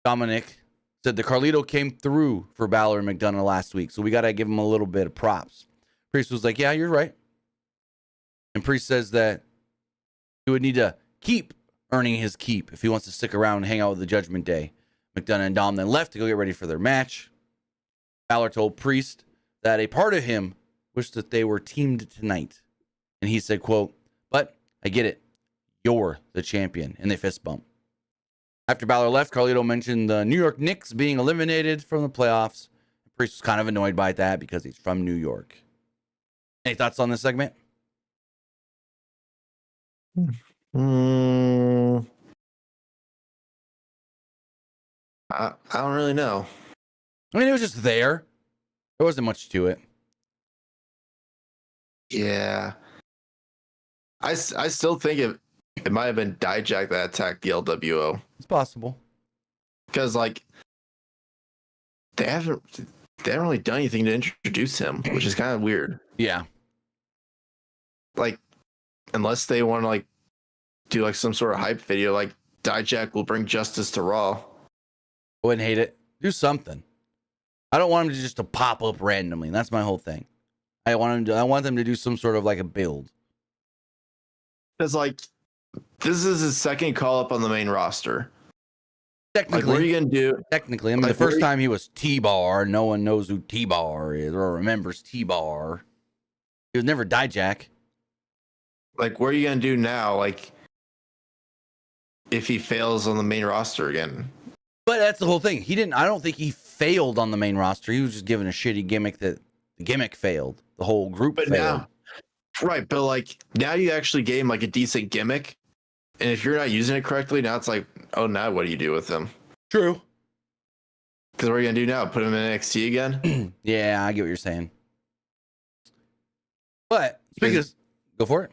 Dominic said that Carlito came through for Balor and McDonough last week, so we got to give him a little bit of props. Priest was like, "Yeah, you're right." And Priest says that he would need to keep earning his keep if he wants to stick around and hang out with the Judgment Day. McDonough and Dom then left to go get ready for their match. Balor told Priest that a part of him wished that they were teamed tonight. And he said, quote, "But I get it. You're the champion." And they fist bump. After Balor left, Carlito mentioned the New York Knicks being eliminated from the playoffs. Priest was kind of annoyed by that because he's from New York. Any thoughts on this segment? I don't really know. I mean, it was just there. There wasn't much to it. Yeah. I still think it might have been Dijak that attacked the LWO. It's possible. Because, like, they haven't really done anything to introduce him, which is kind of weird. Yeah. Like, unless they want to, like, do, like, some sort of hype video, like, Dijak will bring justice to Raw. I wouldn't hate it. Do something. I don't want him to just to pop up randomly. That's my whole thing. I want them to do some sort of like a build. Because, like, this is his second call up on the main roster. Technically, like, what are you gonna do? Technically, I mean, like, the first time he was T-Bar, no one knows who T-Bar is or remembers T-Bar. He was never Dijak. Like, what are you gonna do now? Like, if he fails on the main roster again? But that's the whole thing. I don't think he failed on the main roster. He was just given a shitty gimmick that the gimmick failed. The whole group failed. Now, right, but like now you actually gave him like a decent gimmick. And if you're not using it correctly, now it's like, oh, now what do you do with him? True. Because what are you gonna do now? Put him in NXT again? Yeah, I get what you're saying. But go for it.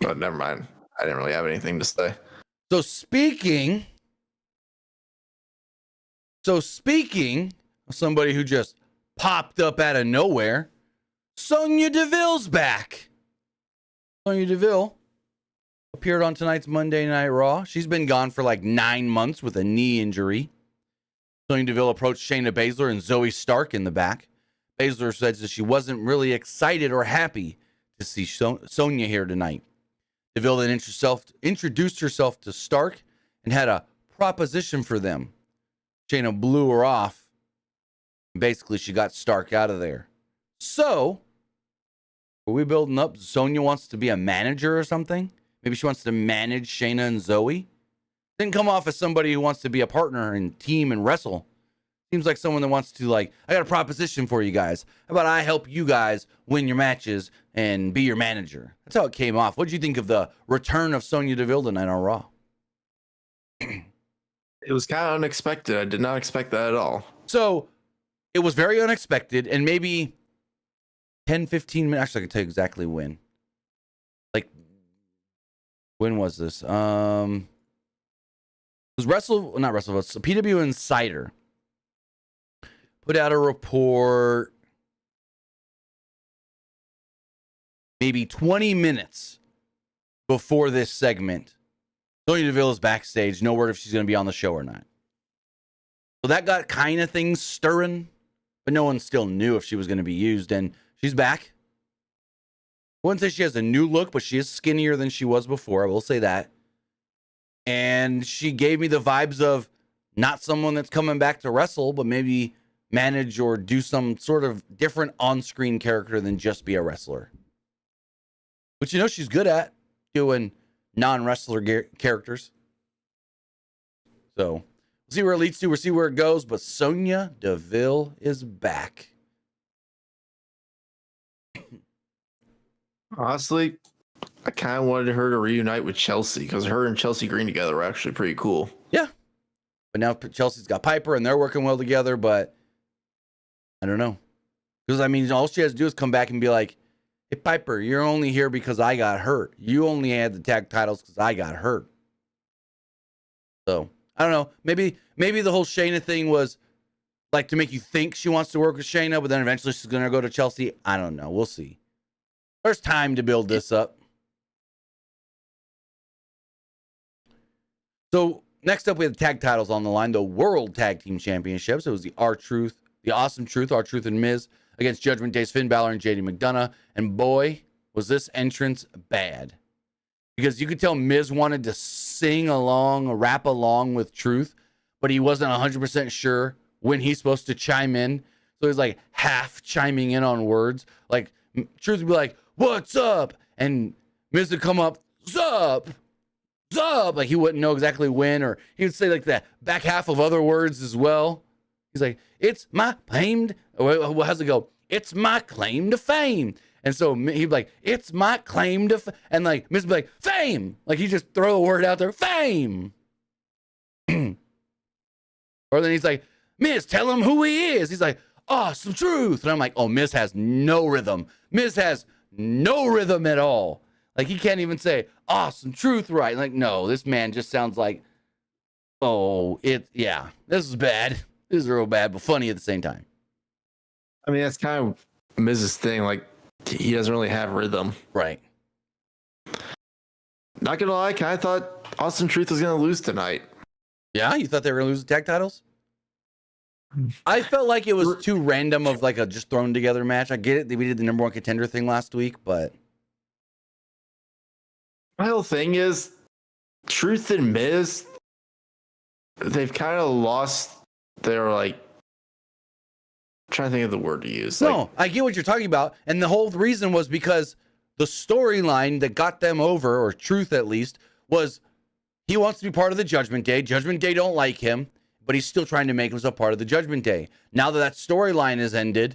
But never mind. I didn't really have anything to say. So speaking of somebody who just popped up out of nowhere, Sonia Deville's back. Sonia Deville appeared on tonight's Monday Night Raw. She's been gone for like 9 months with a knee injury. Sonya Deville approached Shayna Baszler and Zoe Stark in the back. Baszler said that she wasn't really excited or happy to see Sonya here tonight. Deville then introduced herself to Stark and had a proposition for them. Shayna blew her off. Basically, she got Stark out of there. So, are we building up? Sonya wants to be a manager or something? Maybe she wants to manage Shayna and Zoe? Didn't come off as somebody who wants to be a partner and team and wrestle. Seems like someone that wants to, like, I got a proposition for you guys. How about I help you guys win your matches and be your manager? That's how it came off. What did you think of the return of Sonya Deville tonight on Raw? It was kind of unexpected. I did not expect that at all. So, it was very unexpected, and maybe 10, 15 minutes. Actually, I can tell you exactly when. Like, when was this? It was not WrestleVotes. PWU Insider put out a report maybe 20 minutes before this segment. Sonya Deville is backstage. No word if she's going to be on the show or not. So that got kind of things stirring, but no one still knew if she was going to be used. And she's back. I wouldn't say she has a new look, but she is skinnier than she was before. I will say that. And she gave me the vibes of not someone that's coming back to wrestle, but maybe manage or do some sort of different on-screen character than just be a wrestler. Which, you know, she's good at doing non-wrestler characters. So we'll see where it leads to. We'll see where it goes. But Sonia Deville is back. Honestly, I kind of wanted her to reunite with Chelsea because her and Chelsea Green together were actually pretty cool. Yeah. But now Chelsea's got Piper and they're working well together, but I don't know. Because, I mean, all she has to do is come back and be like, hey, Piper, you're only here because I got hurt. You only had the tag titles because I got hurt. So, I don't know. Maybe the whole Shayna thing was like to make you think she wants to work with Shayna, but then eventually she's going to go to Chelsea. I don't know. We'll see. There's time to build this up. So next up, we have the tag titles on the line. The World Tag Team Championships. It was the R-Truth, the Awesome Truth, R-Truth and Miz against Judgment Day's Finn Balor and JD McDonough. And boy, was this entrance bad. Because you could tell Miz wanted to sing along, rap along with Truth, but he wasn't 100% sure when he's supposed to chime in. So he's like half chiming in on words. Like Truth would be like, what's up? And Miz would come up, sup? Sup? Like he wouldn't know exactly when, or he would say like the back half of other words as well. He's like, it's my claimed, how's it go? It's my claim to fame. And so he'd be like, it's my claim to, and like Miz would be like, fame. Like he just throw a word out there, fame. Or then he's like, Miz, tell him who he is. He's like, Awesome Truth. And I'm like, oh, Miz has no rhythm. Miz has no rhythm at all. Like he can't even say Awesome Truth right. Like, no, this man just sounds like, yeah, this is bad. This is real bad, but funny at the same time. I mean, that's kind of Miz's thing. Like, he doesn't really have rhythm. Right. Not gonna lie, I kind of thought Awesome Truth was gonna lose tonight. Yeah, you thought they were gonna lose the tag titles? I felt like it was too random of like a just thrown together match. I get it. We did the number one contender thing last week, but my whole thing is Truth and Miz, they've kind of lost their, like, I'm trying to think of the word to use. No, like, I get what you're talking about. And the whole reason was because the storyline that got them over, or Truth at least, was he wants to be part of the Judgment Day. Judgment Day don't like him, but he's still trying to make himself part of the Judgment Day. Now that storyline has ended,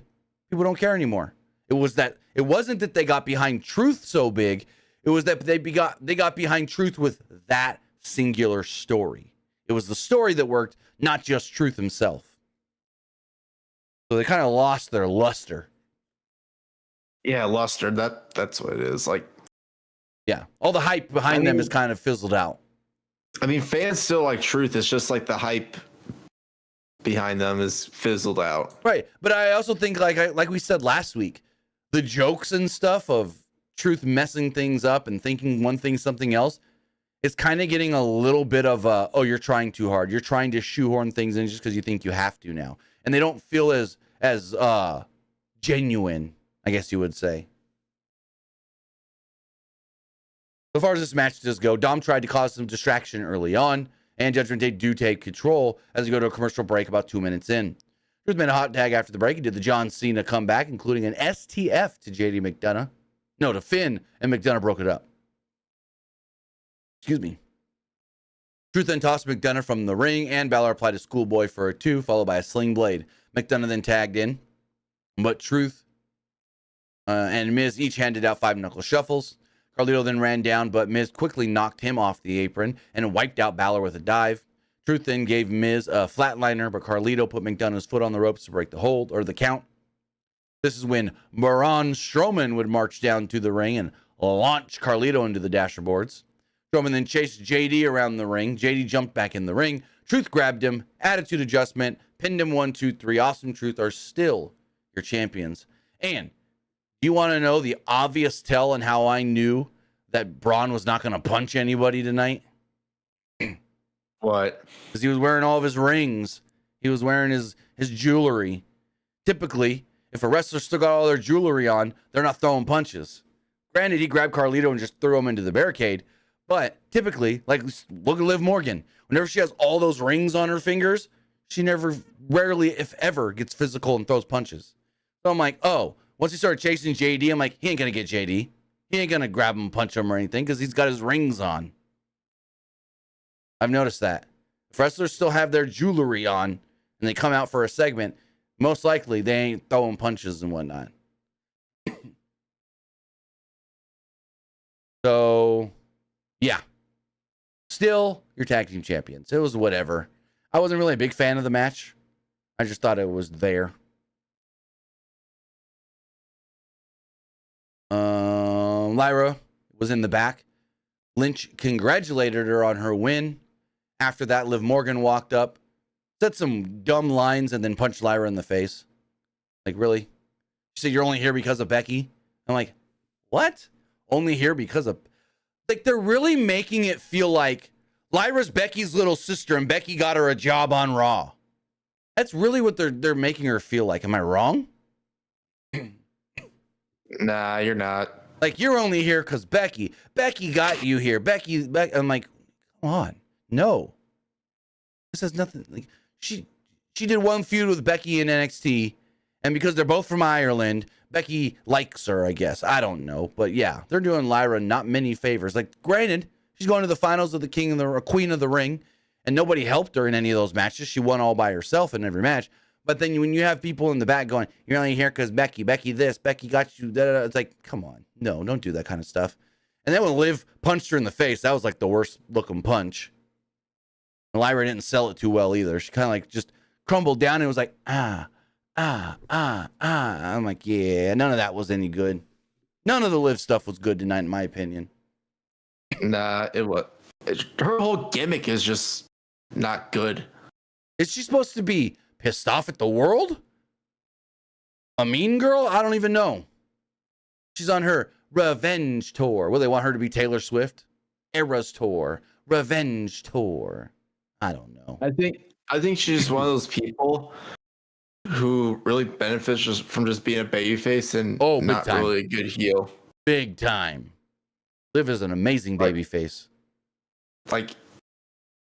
people don't care anymore. It wasn't that they got behind Truth so big. It was that they got behind Truth with that singular story. It was the story that worked, not just Truth himself. So they kind of lost their luster. yeah, luster. That's what it is. Like, Yeah, all the hype behind them is kind of fizzled out. I mean, fans still like Truth. It's just like the hype behind them is fizzled out. Right, but I also think like we said last week, the jokes and stuff of Truth messing things up and thinking one thing something else, it's kind of getting a little bit of oh, you're trying too hard. You're trying to shoehorn things in just because you think you have to now, and they don't feel as genuine, I guess you would say. So far as this match does go, Dom tried to cause some distraction early on, and Judgment Day do take control as we go to a commercial break about 2 minutes in. Truth made a hot tag after the break. He did the John Cena comeback, including an STF to JD McDonough. No, to Finn, and McDonough broke it up. Excuse me. Truth then tossed McDonough from the ring, and Balor applied a schoolboy for a 2, followed by a sling blade. McDonough then tagged in, but Truth and Miz each handed out 5-knuckle shuffles. Carlito then ran down, but Miz quickly knocked him off the apron and wiped out Balor with a dive. Truth then gave Miz a flatliner, but Carlito put McDonough's foot on the ropes to break the hold, or the count. This is when Braun Strowman would march down to the ring and launch Carlito into the dasherboards. Strowman then chased JD around the ring. JD jumped back in the ring. Truth grabbed him, attitude adjustment, pinned him 1, 2, 3. Awesome Truth are still your champions. And do you want to know the obvious tell on how I knew that Braun was not going to punch anybody tonight? What? Because he was wearing all of his rings. He was wearing his jewelry. Typically, if a wrestler still got all their jewelry on, they're not throwing punches. Granted, he grabbed Carlito and just threw him into the barricade, But typically, like, look at Liv Morgan. Whenever she has all those rings on her fingers, she rarely, if ever, gets physical and throws punches. So I'm like, oh, once he started chasing JD, I'm like, he ain't going to get JD. He ain't going to grab him, punch him or anything because he's got his rings on. I've noticed that. If wrestlers still have their jewelry on and they come out for a segment, most likely they ain't throwing punches and whatnot. So, yeah. Still, your tag team champions. It was whatever. I wasn't really a big fan of the match. I just thought it was there. Lyra was in the back. Lynch congratulated her on her win. After that, Liv Morgan walked up, said some dumb lines, and then punched Lyra in the face. Like, really? She said, you're only here because of Becky? I'm like, what? Only here because of... Like, they're really making it feel like Lyra's Becky's little sister and Becky got her a job on Raw. That's really what they're making her feel like. Am I wrong? Nah, you're not. Like, you're only here because Becky got you here. Becky. I'm like, come on. No. This has nothing. Like, she did one feud with Becky in NXT, and because they're both from Ireland, Becky likes her, I guess. I don't know. But yeah, they're doing Lyra not many favors. Like, granted, she's going to the finals of the Queen of the Ring, and nobody helped her in any of those matches. She won all by herself in every match. But then when you have people in the back going, you're only here because Becky this, Becky got you, da-da-da. It's like, come on. No, don't do that kind of stuff. And then when Liv punched her in the face, that was like the worst looking punch. And Lyra didn't sell it too well either. She kind of like just crumbled down and it was like, I'm like, yeah, none of that was any good. None of the Liv stuff was good tonight, in my opinion. Nah, her whole gimmick is just not good. Is she supposed to be pissed off at the world? A mean girl? I don't even know. She's on her revenge tour. Will they want her to be Taylor Swift? Eras tour. Revenge tour. I don't know. I think she's one of those people who really benefits just from just being a babyface and not really a good heel. Big time. Liv is an amazing babyface. Like,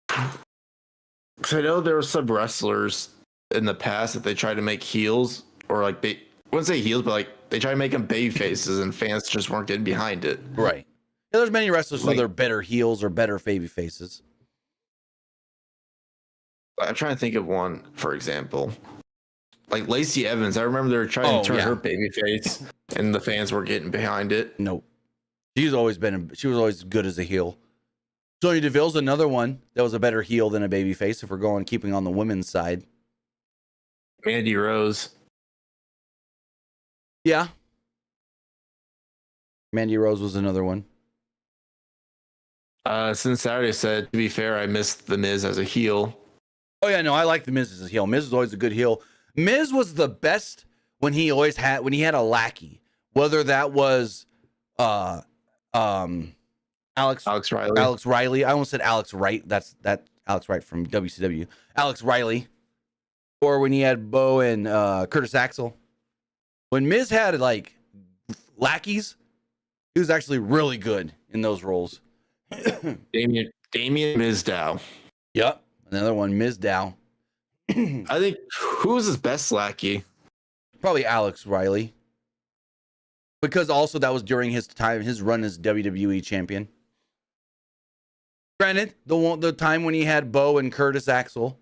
cause I know there were some wrestlers in the past that they tried to make heels, or like I wouldn't say heels, but like they tried to make them baby faces, and fans just weren't getting behind it. Right. Yeah, there's many wrestlers who are better heels or better baby faces. I'm trying to think of one, for example. Like Lacey Evans, I remember they were trying to turn her baby face, and the fans were getting behind it. Nope. She was always good as a heel. Sonia Deville's another one that was a better heel than a baby face if we're keeping on the women's side. Mandy Rose. Yeah. Mandy Rose was another one. Since Saturday said, to be fair, I missed The Miz as a heel. Oh, yeah, no, I like The Miz as a heel. Miz is always a good heel. Miz was the best when he had a lackey, whether that was Alex Riley. Alex Riley. I almost said Alex Wright. That's Alex Wright from WCW. Alex Riley. Or when he had Bo and Curtis Axel. When Miz had like lackeys, he was actually really good in those roles. Damien Mizdow. Yep. Another one, Mizdow. I think who was his best lackey? Probably Alex Riley. Because also that was during his run as WWE champion. Granted, the time when he had Bo and Curtis Axel,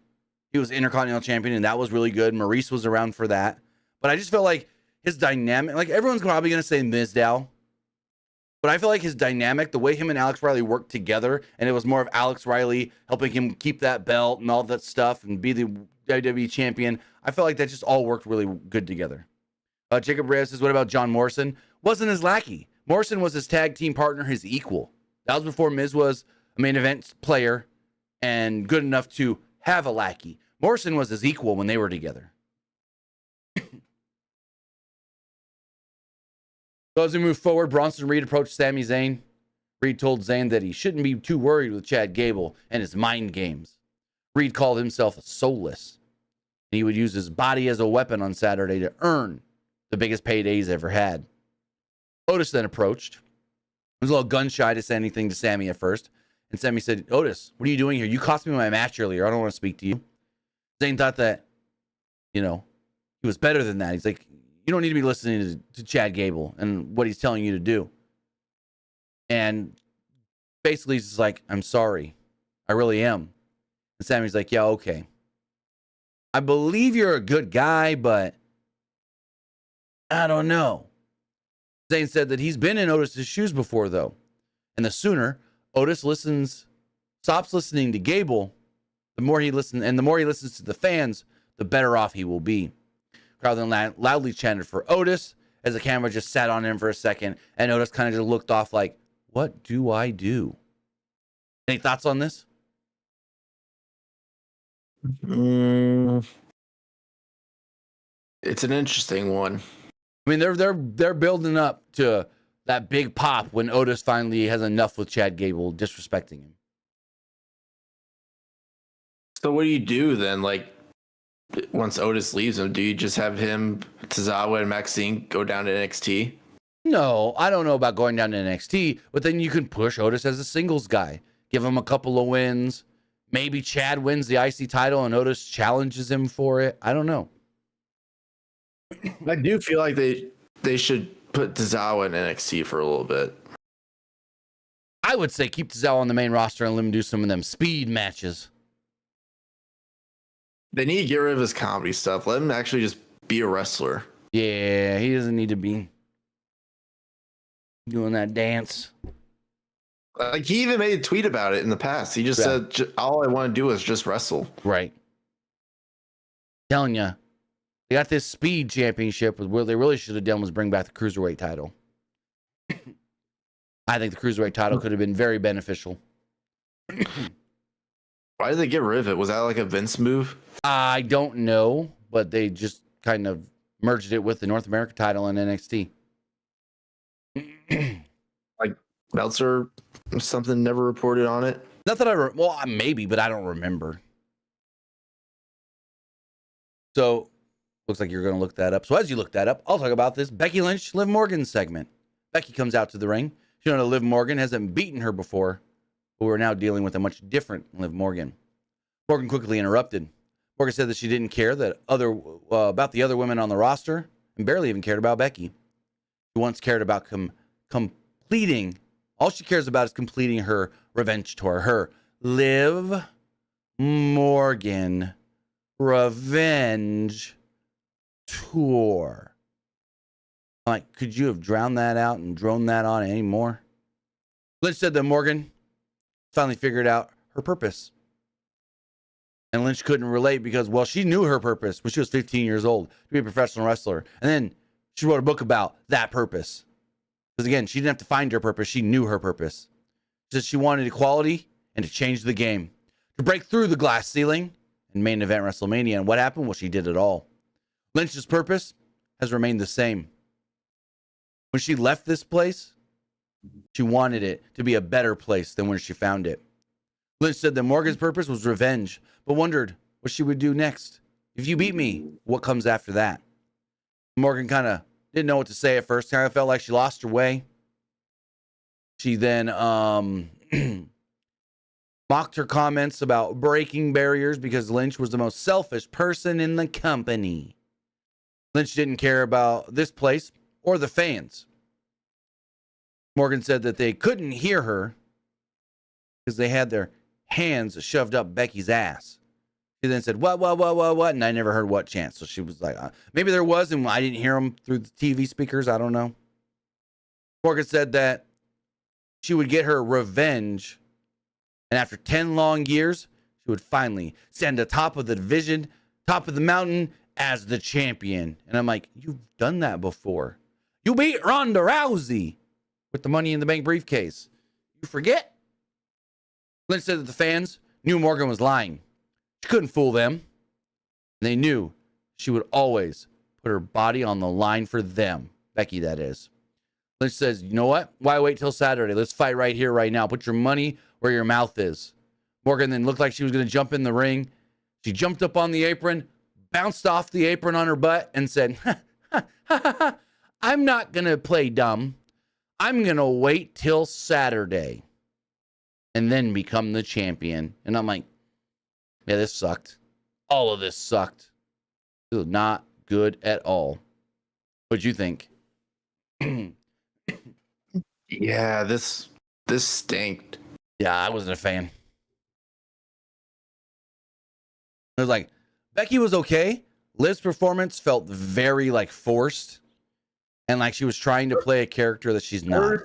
he was Intercontinental champion, and that was really good. Maurice was around for that. But I just felt like his dynamic, like everyone's probably going to say Mizdow, but I feel like his dynamic, the way him and Alex Riley worked together, and it was more of Alex Riley helping him keep that belt and all that stuff and be the WWE champion. I felt like that just all worked really good together. Jacob Reyes says, what about John Morrison? Wasn't his lackey. Morrison was his tag team partner, his equal. That was before Miz was a main event player and good enough to have a lackey. Morrison was his equal when they were together. So as we move forward, Bronson Reed approached Sami Zayn. Reed told Zayn that he shouldn't be too worried with Chad Gable and his mind games. Reed called himself a soulless. And he would use his body as a weapon on Saturday to earn the biggest payday he's ever had. Otis then approached. was a little gun shy to say anything to Sami at first. And Sami said, Otis, what are you doing here? You cost me my match earlier. I don't want to speak to you. Zayn thought that, he was better than that. He's like, you don't need to be listening to Chad Gable and what he's telling you to do. And basically he's just like, I'm sorry. I really am. And Sami's like, yeah, okay. I believe you're a good guy, but I don't know. Zayn said that he's been in Otis's shoes before, though. And the sooner Otis stops listening to Gable, the more he listens to the fans, the better off he will be. Crowd then loudly chanted for Otis as the camera just sat on him for a second, and Otis kind of just looked off like, what do I do? Any thoughts on this? It's an interesting one. I mean, they're building up to that big pop when Otis finally has enough with Chad Gable disrespecting him. So what do you do then? Like, once Otis leaves him, do you just have him, Tozawa, and Maxine go down to NXT? No, I don't know about going down to NXT, but then you can push Otis as a singles guy. Give him a couple of wins. Maybe Chad wins the IC title and Otis challenges him for it. I don't know. I do feel like they should put Tozawa in NXT for a little bit. I would say keep Tozawa on the main roster and let him do some of them speed matches. They need to get rid of his comedy stuff. Let him actually just be a wrestler. Yeah, he doesn't need to be doing that dance. Like, he even made a tweet about it in the past. He just said, all I want to do is just wrestle. Right. Telling you, they got this speed championship. What they really should have done was bring back the cruiserweight title. I think the cruiserweight title could have been very beneficial. Why did they get rid of it? Was that like a Vince move? I don't know, but they just kind of merged it with the North America title in NXT. Like Meltzer, something never reported on it? Not that well, maybe, but I don't remember. So, looks like you're going to look that up. So as you look that up, I'll talk about this Becky Lynch, Liv Morgan segment. Becky comes out to the ring. You know, Liv Morgan hasn't beaten her before, but we're now dealing with a much different Liv Morgan. Morgan quickly interrupted. Morgan said that she didn't care about the other women on the roster and barely even cared about Becky. She once cared about completing. All she cares about is completing her revenge tour. Her Liv Morgan revenge tour. I'm like, could you have drowned that out and droned that on anymore? Lynch said that Morgan finally figured out her purpose. And Lynch couldn't relate because, well, she knew her purpose when she was 15 years old, to be a professional wrestler. And then she wrote a book about that purpose. Because again, she didn't have to find her purpose. She knew her purpose. She said she wanted equality and to change the game, to break through the glass ceiling in main event WrestleMania. And what happened? Well, she did it all. Lynch's purpose has remained the same. When she left this place, she wanted it to be a better place than when she found it. Lynch said that Morgan's purpose was revenge, but wondered what she would do next. If you beat me, what comes after that? Morgan kind of didn't know what to say at first. Kind of felt like she lost her way. She then mocked her comments about breaking barriers because Lynch was the most selfish person in the company. Lynch didn't care about this place or the fans. Morgan said that they couldn't hear her because they had their hands shoved up Becky's ass. She then said, what? And I never heard what chant. So she was like, maybe there was, and I didn't hear them through the TV speakers. I don't know. Morgan said that she would get her revenge. And after 10 long years, she would finally stand to top of the division, top of the mountain as the champion. And I'm like, you've done that before. You beat Ronda Rousey with the Money in the Bank briefcase. You forget? Lynch said that the fans knew Morgan was lying. She couldn't fool them. They knew she would always put her body on the line for them. Becky, that is. Lynch says, you know what? Why wait till Saturday? Let's fight right here, right now. Put your money where your mouth is. Morgan then looked like she was going to jump in the ring. She jumped up on the apron, bounced off the apron on her butt, and said, I'm not going to play dumb. I'm going to wait till Saturday and then become the champion. And I'm like, yeah, this sucked. All of this sucked. It was not good at all. What'd you think? Yeah, this stinked. Yeah, I wasn't a fan. It was like, Becky was okay. Liv's performance felt very like forced. And like she was trying to play a character that she's not.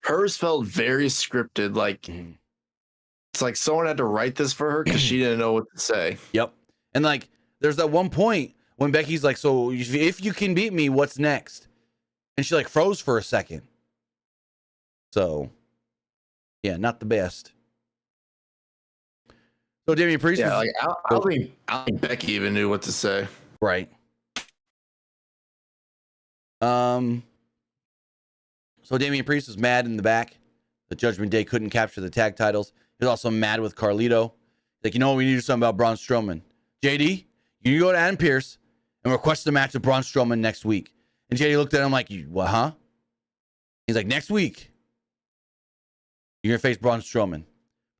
Hers felt very scripted. Like it's like someone had to write this for her because she didn't know what to say. Yep. And like there's that one point when Becky's like, so if you can beat me, what's next? And she like froze for a second. So yeah, not the best. So Damian Priest. Yeah, like I don't think Becky even knew what to say. Right. So Damian Priest was mad in the back. The Judgment Day couldn't capture the tag titles. He was also mad with Carlito. Like, you know what? We need to do something about Braun Strowman. JD, you go to Adam Pearce and request a match with Braun Strowman next week. And JD looked at him like, what, huh? He's like, next week, you're going to face Braun Strowman.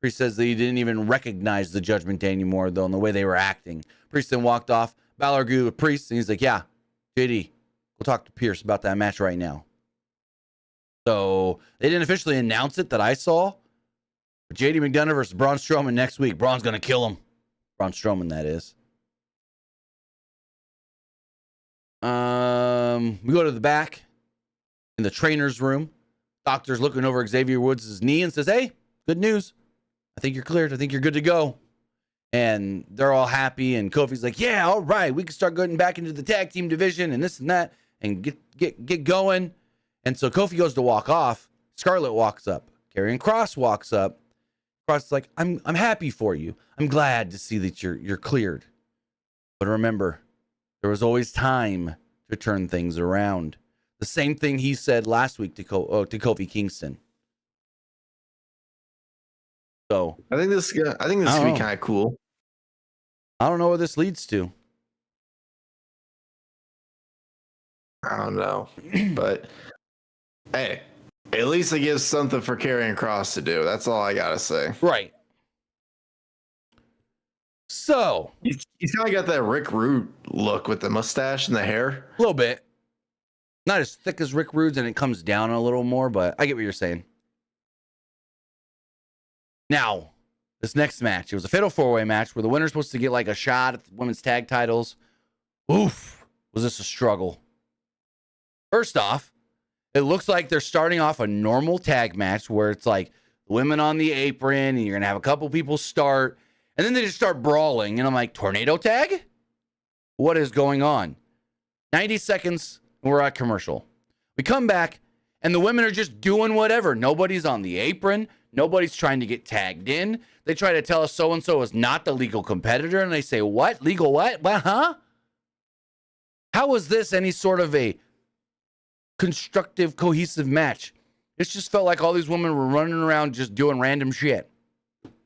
Priest says that he didn't even recognize the Judgment Day anymore, though, in the way they were acting. Priest then walked off. Balor agreed with Priest, and he's like, yeah, JD, we'll talk to Pierce about that match right now. So they didn't officially announce it that I saw. But JD McDonough versus Braun Strowman next week. Braun's going to kill him. Braun Strowman, that is. We go to the back in the trainer's room. Doctor's looking over Xavier Woods' knee and says, hey, good news. I think you're cleared. I think you're good to go. And they're all happy. And Kofi's like, yeah, all right. We can start getting back into the tag team division and this and that and get going. And so Kofi goes to walk off. Scarlett walks up. Karrion Kross walks up. Kross is like, I'm happy for you. I'm glad to see that you're cleared. But remember, there was always time to turn things around. The same thing he said last week to Kofi Kingston. So I think this could be kind of cool. I don't know where this leads to. I don't know, but hey, at least it gives something for Karrion Kross to do. That's all I gotta say. Right. So He's kind of got that Rick Rude look with the mustache and the hair. A little bit. Not as thick as Rick Rude's, and it comes down a little more, but I get what you're saying. Now, this next match, it was a fatal four-way match where the winner's supposed to get like a shot at the women's tag titles. Oof, was this a struggle? First off, it looks like they're starting off a normal tag match where it's like women on the apron and you're going to have a couple people start and then they just start brawling. And I'm like, tornado tag? What is going on? 90 seconds, and we're at commercial. We come back and the women are just doing whatever. Nobody's on the apron. Nobody's trying to get tagged in. They try to tell us so-and-so is not the legal competitor. And they say, what? Legal what? What? Huh? How is this any sort of a constructive, cohesive match? It just felt like all these women were running around just doing random shit.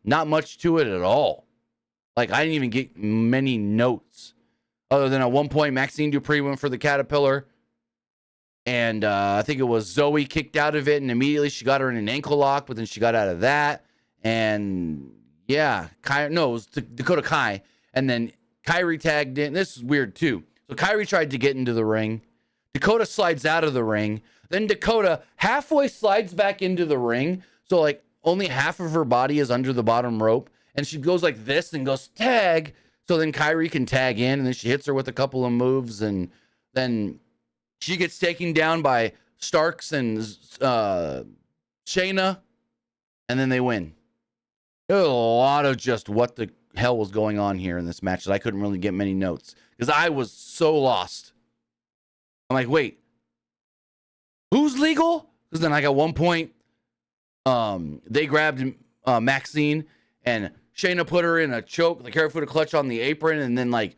Not much to it at all. Like, I didn't even get many notes. Other than at one point, Maxine Dupree went for the Caterpillar. And I think it was Zoe kicked out of it. And immediately she got her in an ankle lock. But then she got out of that. And yeah, it was Dakota Kai. And then Kyrie tagged in. This is weird too. So Kyrie tried to get into the ring. Dakota slides out of the ring. Then Dakota halfway slides back into the ring. So like only half of her body is under the bottom rope. And she goes like this and goes tag. So then Kyrie can tag in. And then she hits her with a couple of moves. And then she gets taken down by Starks and Shayna. And then they win. There was a lot of just what the hell was going on here in this match that I couldn't really get many notes. Because I was so lost. I'm like, wait, who's legal? Because then like at one point, they grabbed Maxine and Shayna put her in a choke, the carry-footed clutch on the apron, and then like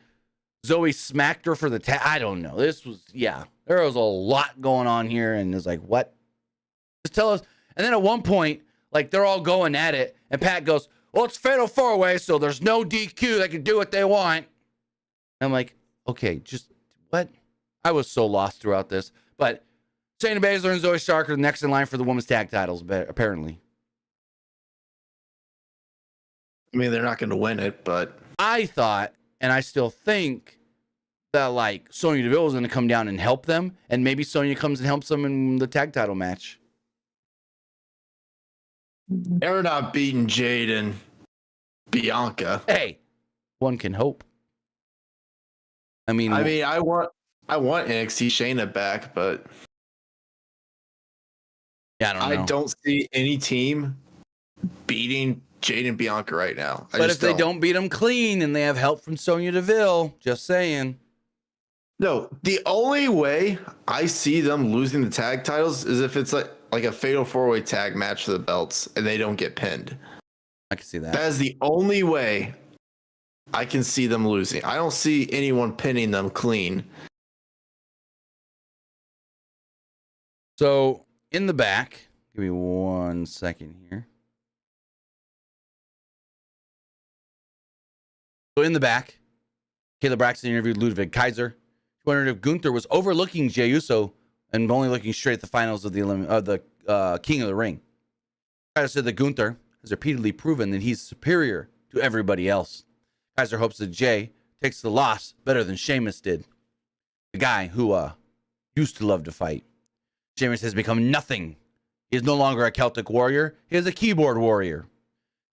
Zoe smacked her for the tag. I don't know. This was, yeah, there was a lot going on here, and it's like, what? Just tell us. And then at one point, like they're all going at it, and Pat goes, well, it's fatal four-way, so there's no DQ. They can do what they want. And I'm like, okay, just what? I was so lost throughout this. But Shayna Baszler and Zoe Stark are next in line for the women's tag titles, apparently. I mean, they're not going to win it, but I thought, and I still think, that like Sonya Deville was going to come down and help them, and maybe Sonya comes and helps them in the tag title match. they're not beating Jade and Bianca. Hey, one can hope. I mean, I want NXT Shayna back, but yeah, I don't know. I don't see any team beating Jade and Bianca right now. But if they don't beat them clean and they have help from Sonya Deville, just saying. No, the only way I see them losing the tag titles is if it's like a fatal 4-way tag match for the belts and they don't get pinned. I can see that. That is the only way I can see them losing. I don't see anyone pinning them clean. So in the back, give me 1 second here. So in the back, Kayla Braxton interviewed Ludwig Kaiser. She wondered if Gunther was overlooking Jey Uso and only looking straight at the finals of the King of the Ring. Kaiser said that Gunther has repeatedly proven that he's superior to everybody else. Kaiser hopes that Jey takes the loss better than Sheamus did. The guy who used to love to fight. Sheamus has become nothing. He is no longer a Celtic warrior. He is a keyboard warrior.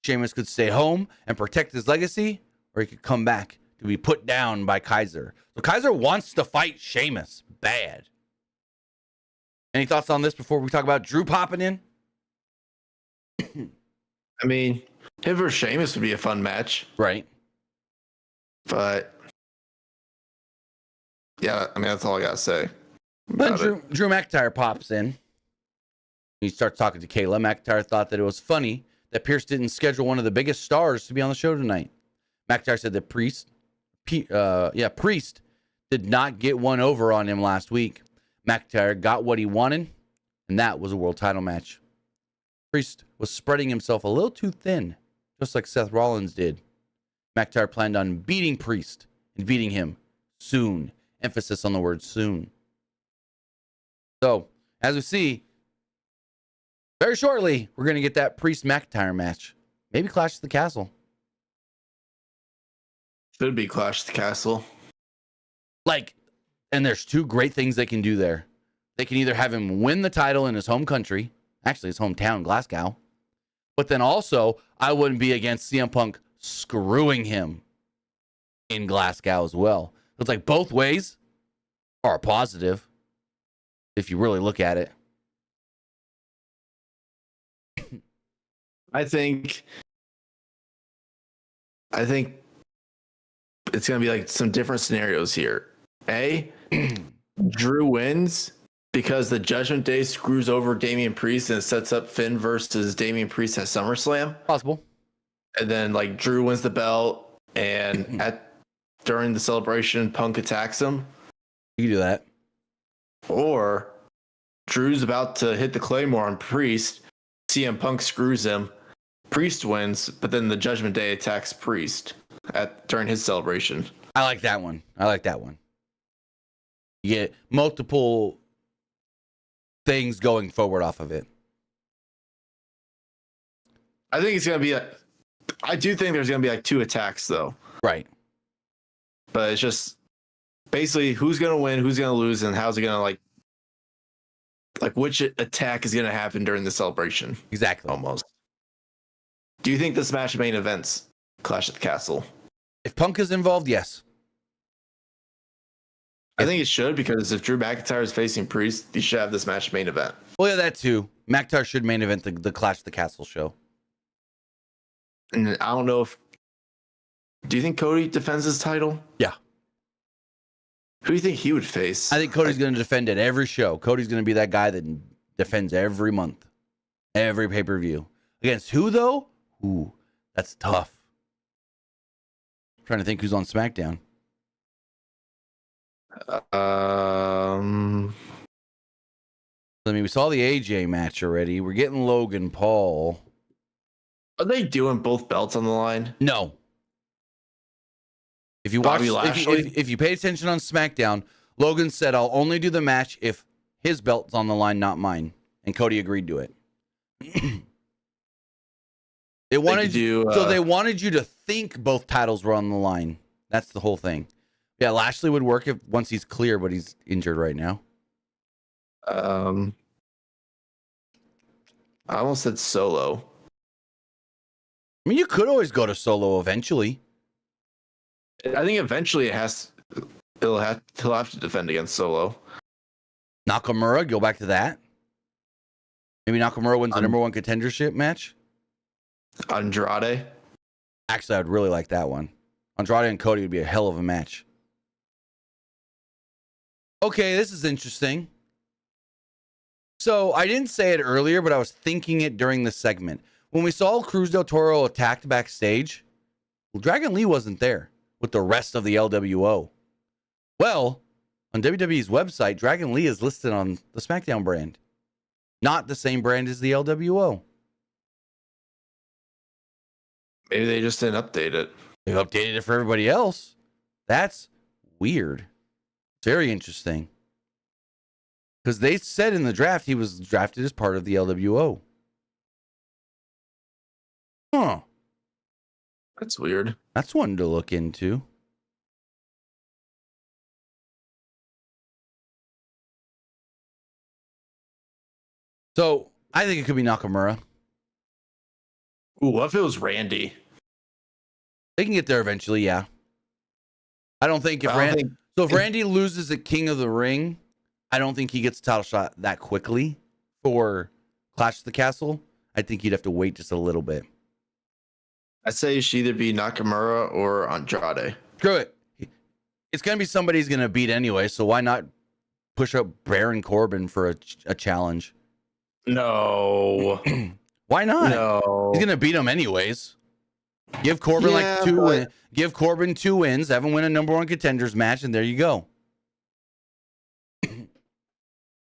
Sheamus could stay home and protect his legacy, or he could come back to be put down by Kaiser. So Kaiser wants to fight Sheamus bad. Any thoughts on this before we talk about Drew popping in? I mean, him versus Sheamus would be a fun match. Right. But yeah, I mean, that's all I got to say. Then Drew McIntyre pops in. He starts talking to Kayla. McIntyre thought that it was funny that Pierce didn't schedule one of the biggest stars to be on the show tonight. McIntyre said that Priest did not get one over on him last week. McIntyre got what he wanted, and that was a world title match. Priest was spreading himself a little too thin, just like Seth Rollins did. McIntyre planned on beating Priest and beating him soon. Emphasis on the word soon. So, as we see, very shortly, we're going to get that Priest-McIntyre match. Maybe Clash at the Castle. Should be Clash at the Castle. And there's two great things they can do there. They can either have him win the title in his home country, actually his hometown, Glasgow, but then also, I wouldn't be against CM Punk screwing him in Glasgow as well. It's like both ways are positive if you really look at it. I think it's going to be like some different scenarios here. Drew wins because the Judgment Day screws over Damian Priest and sets up Finn versus Damian Priest at SummerSlam. Possible. And then like Drew wins the belt and during the celebration, Punk attacks him. You can do that. Or Drew's about to hit the Claymore on Priest. CM Punk screws him. Priest wins, but then the Judgment Day attacks Priest during his celebration. I like that one. You get multiple things going forward off of it. I think it's going to be I do think there's going to be like two attacks though. Right. But it's just basically who's going to win, who's going to lose, and how's it going to like which attack is going to happen during the celebration. Exactly. Almost. Do you think this match main events Clash at the Castle? If Punk is involved, yes. I think it should, because if Drew McIntyre is facing Priest, you should have this match main event. Well, yeah, that too. McIntyre should main event the Clash at the Castle show. And I don't know if... Do you think Cody defends his title? Yeah. Who do you think he would face? I think Cody's going to defend it every show. Cody's going to be that guy that defends every month. Every pay-per-view. Against who, though? Ooh, that's tough. I'm trying to think who's on SmackDown. I mean, we saw the AJ match already. We're getting Logan Paul. Are they doing both belts on the line? No. If you watch, Bobby Lashley? if you pay attention on SmackDown, Logan said, "I'll only do the match if his belt's on the line, not mine. And Cody agreed to it. They wanted they wanted you to think both titles were on the line. That's the whole thing. Yeah, Lashley would work if once he's clear, but he's injured right now. I almost said Solo. I mean, you could always go to Solo eventually. I think eventually he'll have to defend against Solo. Nakamura, go back to that. Maybe Nakamura wins the number one contendership match. Andrade. Actually, I'd really like that one. Andrade and Cody would be a hell of a match. Okay, this is interesting. So I didn't say it earlier, but I was thinking it during the segment. When we saw Cruz del Toro attacked backstage, well, Dragon Lee wasn't there with the rest of the LWO. Well, on WWE's website, Dragon Lee is listed on the SmackDown brand. Not the same brand as the LWO. Maybe they just didn't update it. They've updated it for everybody else. That's weird. It's very interesting. Because they said in the draft he was drafted as part of the LWO. Huh. That's weird. That's one to look into. So, I think it could be Nakamura. Ooh, what if it was Randy? They can get there eventually, yeah. I don't think if Randy loses at King of the Ring, I don't think he gets a title shot that quickly for Clash of the Castle. I think he'd have to wait just a little bit. I say it should either be Nakamura or Andrade. Screw it. It's going to be somebody he's going to beat anyway, so why not push up Baron Corbin for a challenge? No. Why not? No. He's going to beat him anyways. Give Corbin give Corbin 2 wins, have him win a number one contenders match, and there you go.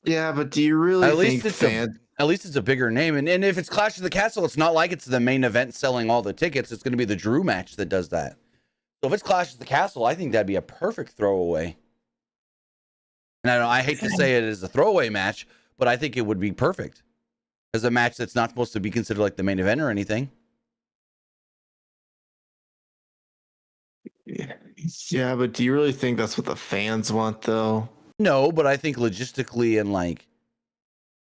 Yeah, but do you really think at least it's a bigger name. And if it's Clash of the Castle, it's not like it's the main event selling all the tickets. It's going to be the Drew match that does that. So if it's Clash of the Castle, I think that'd be a perfect throwaway. And I hate to say it as a throwaway match, but I think it would be perfect as a match that's not supposed to be considered like the main event or anything. Yeah, but do you really think that's what the fans want, though? No, but I think logistically and like,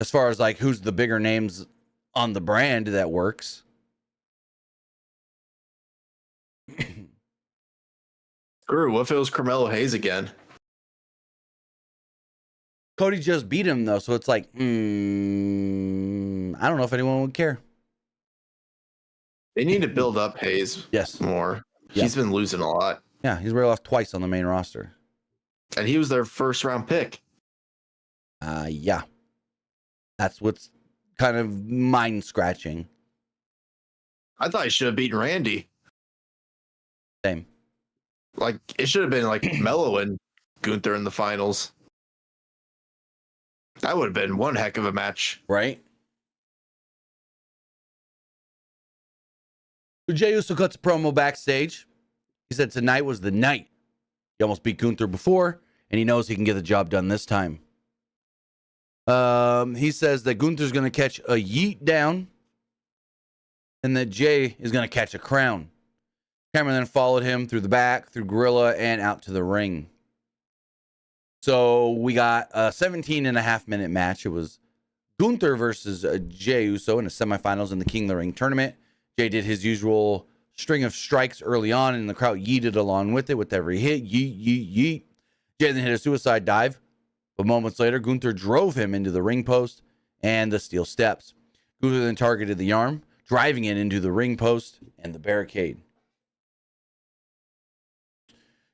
as far as like who's the bigger names on the brand, that works. Screw, what if it was Carmelo Hayes again? Cody just beat him though, so it's like, I don't know if anyone would care. They need to build up Hayes more. Yeah. He's been losing a lot. Yeah, he's already lost twice on the main roster. And he was their first round pick. Yeah. That's what's kind of mind scratching. I thought he should have beaten Randy. Same. Like, it should have been like Mello and Gunther in the finals. That would have been one heck of a match. Right? So Jey Uso cuts a promo backstage. He said tonight was the night. He almost beat Gunther before, and he knows he can get the job done this time. He says that Gunther's going to catch a yeet down, and that Jey is going to catch a crown. Cameron then followed him through the back, through Gorilla, and out to the ring. So we got a 17.5-minute match. It was Gunther versus Jey Uso in the semifinals in the King of the Ring tournament. Jey did his usual string of strikes early on, and the crowd yeeted along with it with every hit. Yeet, yeet, yeet. Jey then hit a suicide dive, but moments later, Gunther drove him into the ring post and the steel steps. Gunther then targeted the arm, driving it into the ring post and the barricade.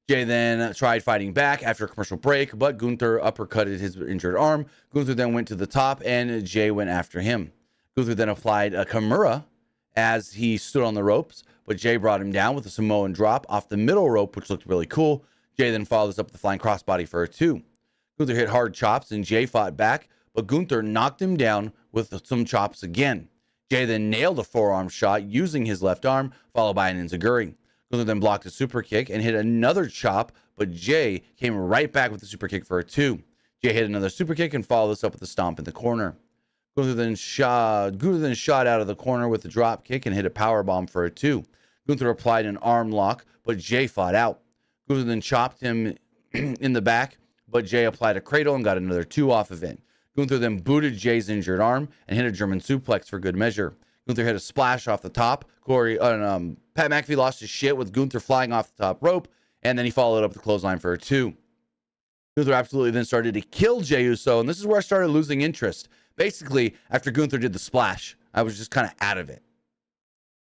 Jey then tried fighting back after a commercial break, but Gunther uppercutted his injured arm. Gunther then went to the top, and Jey went after him. Gunther then applied a Kimura as he stood on the ropes, but Jey brought him down with a Samoan drop off the middle rope, which looked really cool. Jey then followed this up with the flying crossbody for a 2. Gunther hit hard chops, and Jey fought back, but Gunther knocked him down with some chops again. Jey then nailed a forearm shot using his left arm, followed by an enziguri. Gunther then blocked a super kick and hit another chop, but Jey came right back with the super kick for a 2. Jay hit another super kick and followed this up with a stomp in the corner. Gunther then shot out of the corner with a drop kick and hit a power bomb for a 2. Gunther applied an arm lock, but Jay fought out. Gunther then chopped him in the back, but Jay applied a cradle and got another 2 off of it. Gunther then booted Jay's injured arm and hit a German suplex for good measure. Gunther hit a splash off the top. Pat McAfee lost his shit with Gunther flying off the top rope, and then he followed up the clothesline for a 2. Gunther absolutely then started to kill Jey Uso, and this is where I started losing interest. Basically, after Gunther did the splash, I was just kind of out of it.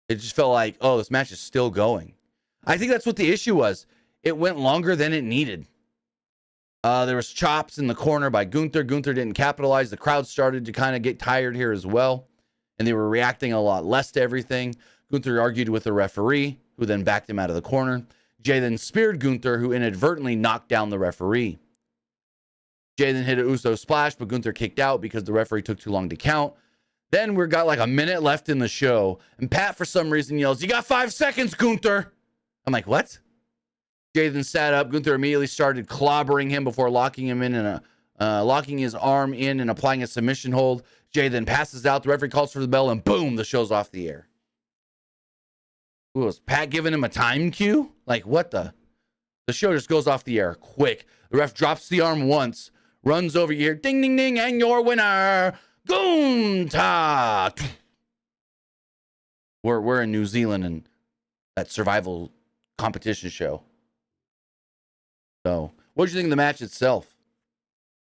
It just felt like, oh, this match is still going. I think that's what the issue was. It went longer than it needed. There was chops in the corner by Gunther. Gunther didn't capitalize. The crowd started to kind of get tired here as well, and they were reacting a lot less to everything. Gunther argued with the referee, who then backed him out of the corner. Jay then speared Gunther, who inadvertently knocked down the referee. Jay then hit a Uso splash, but Gunther kicked out because the referee took too long to count. Then we got like a minute left in the show, and Pat, for some reason, yells, "You got 5 seconds, Gunther." I'm like, what? Jay then sat up. Gunther immediately started clobbering him before locking him in and locking his arm in and applying a submission hold. Jay then passes out. The referee calls for the bell, and boom, the show's off the air. Ooh, was Pat giving him a time cue? Like, what the? The show just goes off the air quick. The ref drops the arm once, runs over here, ding, ding, ding, and your winner, Gunther. We're in New Zealand and that survival competition show. So, what did you think of the match itself?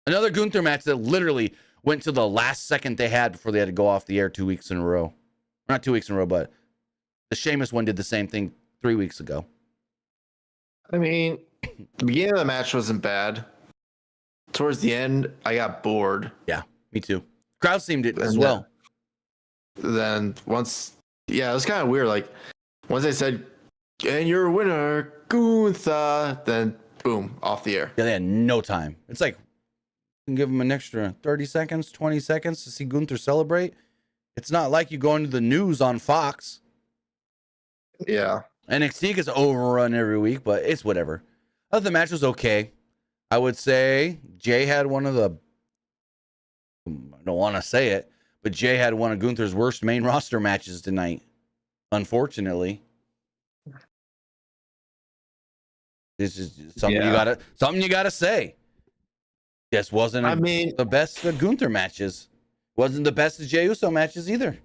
Another Gunther match that literally went to the last second they had before they had to go off the air 2 weeks in a row. Not 2 weeks in a row, but the Sheamus one did the same thing 3 weeks ago. I mean, the beginning of the match wasn't bad. Towards the end, I got bored. Yeah, me too. Crowd seemed it as well. Then once, yeah, it was kind of weird. Like, once they said, "And your winner, Gunther," then boom, off the air. Yeah, they had no time. It's like, you can give them an extra 30 seconds, 20 seconds to see Gunther celebrate. It's not like you go into the news on Fox. Yeah. NXT gets overrun every week, but it's whatever. I thought the match was okay. I would say Jay had one of the, I don't want to say it, but Jay had one of Gunther's worst main roster matches tonight, unfortunately. This is something you gotta say. This wasn't the best of Gunther matches. Wasn't the best of Jey Uso matches either.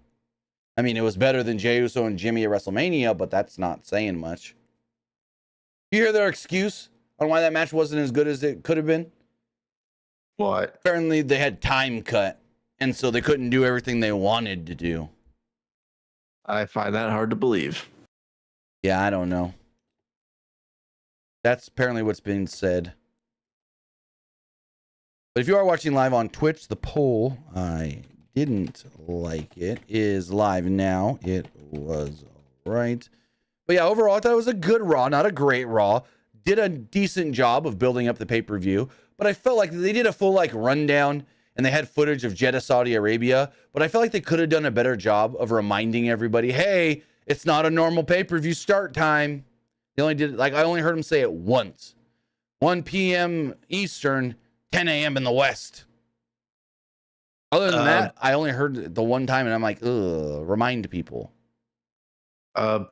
I mean, it was better than Jey Uso and Jimmy at WrestleMania, but that's not saying much. You hear their excuse on why that match wasn't as good as it could have been? What? Apparently they had time cut, and so they couldn't do everything they wanted to do. I find that hard to believe. Yeah, I don't know. That's apparently what's being said. But if you are watching live on Twitch, the poll, I didn't like it, is live now. It was all right. But yeah, overall, I thought it was a good Raw, not a great Raw. Did a decent job of building up the pay-per-view, but I felt like they did a full rundown and they had footage of Jeddah, Saudi Arabia, but I felt like they could have done a better job of reminding everybody, hey, it's not a normal pay-per-view start time. They only did, I only heard them say it once. 1 p.m. Eastern, 10 a.m. in the West. Other than that, I only heard it the one time, and I'm like, ugh, remind people.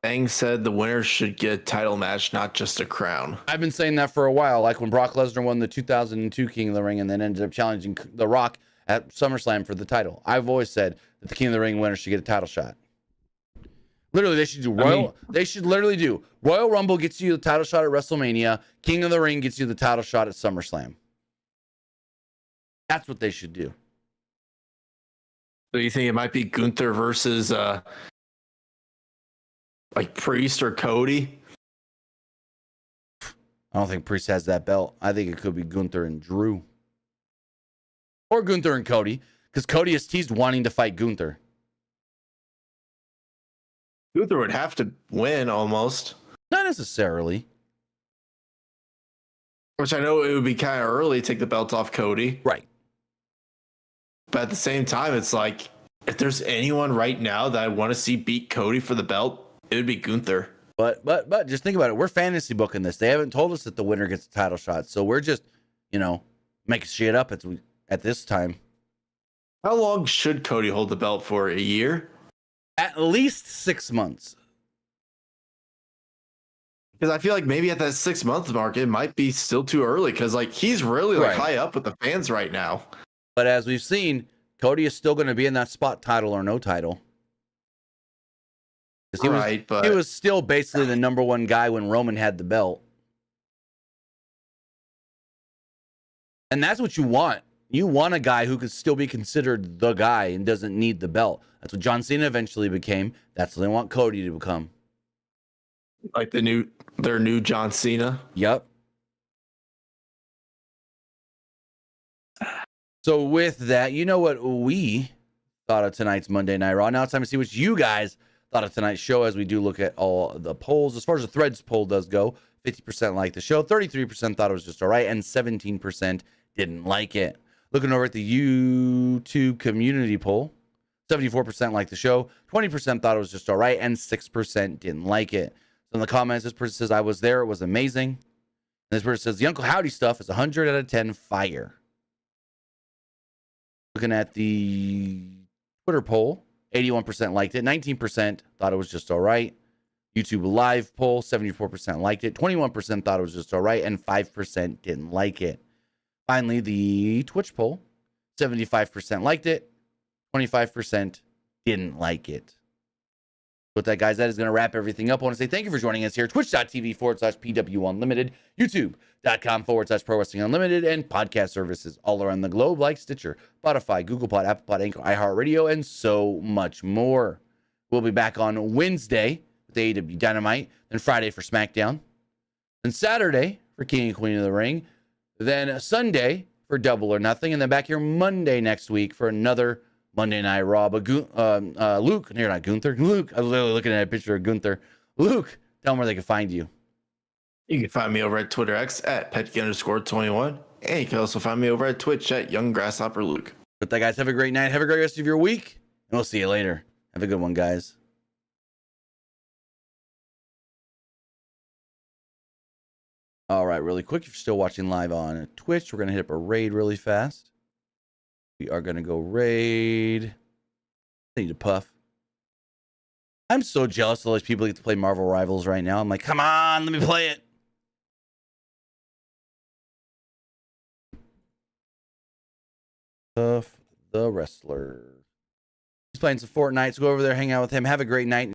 Bang said the winner should get a title match, not just a crown. I've been saying that for a while, like when Brock Lesnar won the 2002 King of the Ring and then ended up challenging The Rock at SummerSlam for the title. I've always said that the King of the Ring winner should get a title shot. Literally, they should do they should literally do Royal Rumble gets you the title shot at WrestleMania. King of the Ring gets you the title shot at SummerSlam. That's what they should do. So you think it might be Gunther versus Priest or Cody? I don't think Priest has that belt. I think it could be Gunther and Drew. Or Gunther and Cody, because Cody has teased wanting to fight Gunther. Gunther would have to win almost. Not necessarily. Which I know it would be kind of early to take the belt off Cody. Right. But at the same time, it's like, if there's anyone right now that I want to see beat Cody for the belt, it would be Gunther. But just think about it. We're fantasy booking this. They haven't told us that the winner gets a title shot. So we're just, make shit up at this time. How long should Cody hold the belt for? A year? At least 6 months. Because I feel like maybe at that 6 month mark, it might be still too early. Because like he's really like Right. high up with the fans right now. But as we've seen, Cody is still going to be in that spot, title or no title. He was still basically the number one guy when Roman had the belt. And that's what you want. You want a guy who could still be considered the guy and doesn't need the belt. That's what John Cena eventually became. That's what they want Cody to become. Like their new John Cena. Yep. So with that, you know what we thought of tonight's Monday Night Raw. Now it's time to see what you guys thought of tonight's show as we do look at all the polls. As far as the Threads poll does go, 50% liked the show, 33% thought it was just all right, and 17% didn't like it. Looking over at the YouTube community poll, 74% liked the show, 20% thought it was just all right, and 6% didn't like it. So in the comments, this person says, I was there, it was amazing. And this person says, the Uncle Howdy stuff is 100 out of 10 fire. Looking at the Twitter poll, 81% liked it, 19% thought it was just all right. YouTube live poll, 74% liked it, 21% thought it was just all right, and 5% didn't like it. Finally, the Twitch poll, 75% liked it, 25% didn't like it. With that, guys, that is going to wrap everything up. I want to say thank you for joining us here. Twitch.tv/PWU Unlimited, YouTube.com/Pro Wrestling Unlimited, and podcast services all around the globe like Stitcher, Spotify, Google Pod, Apple Pod, Anchor, iHeartRadio, and so much more. We'll be back on Wednesday with AEW Dynamite, then Friday for SmackDown, then Saturday for King and Queen of the Ring, then Sunday for Double or Nothing, and then back here Monday next week for another Monday Night Raw. But Luke, you're not Gunther. Luke, I was literally looking at a picture of Gunther. Luke, tell them where they can find you. You can find me over at Twitter X at Petke_21. And you can also find me over at Twitch at Young Grasshopper Luke. But that, guys, have a great night. Have a great rest of your week. And we'll see you later. Have a good one, guys. All right, really quick. If you're still watching live on Twitch, we're going to hit up a raid really fast. We are going to go raid. I need to puff. I'm so jealous of all these people who get to play Marvel Rivals right now. I'm like, come on, let me play it. Puff the Wrestler. He's playing some Fortnite, so go over there, hang out with him. Have a great night.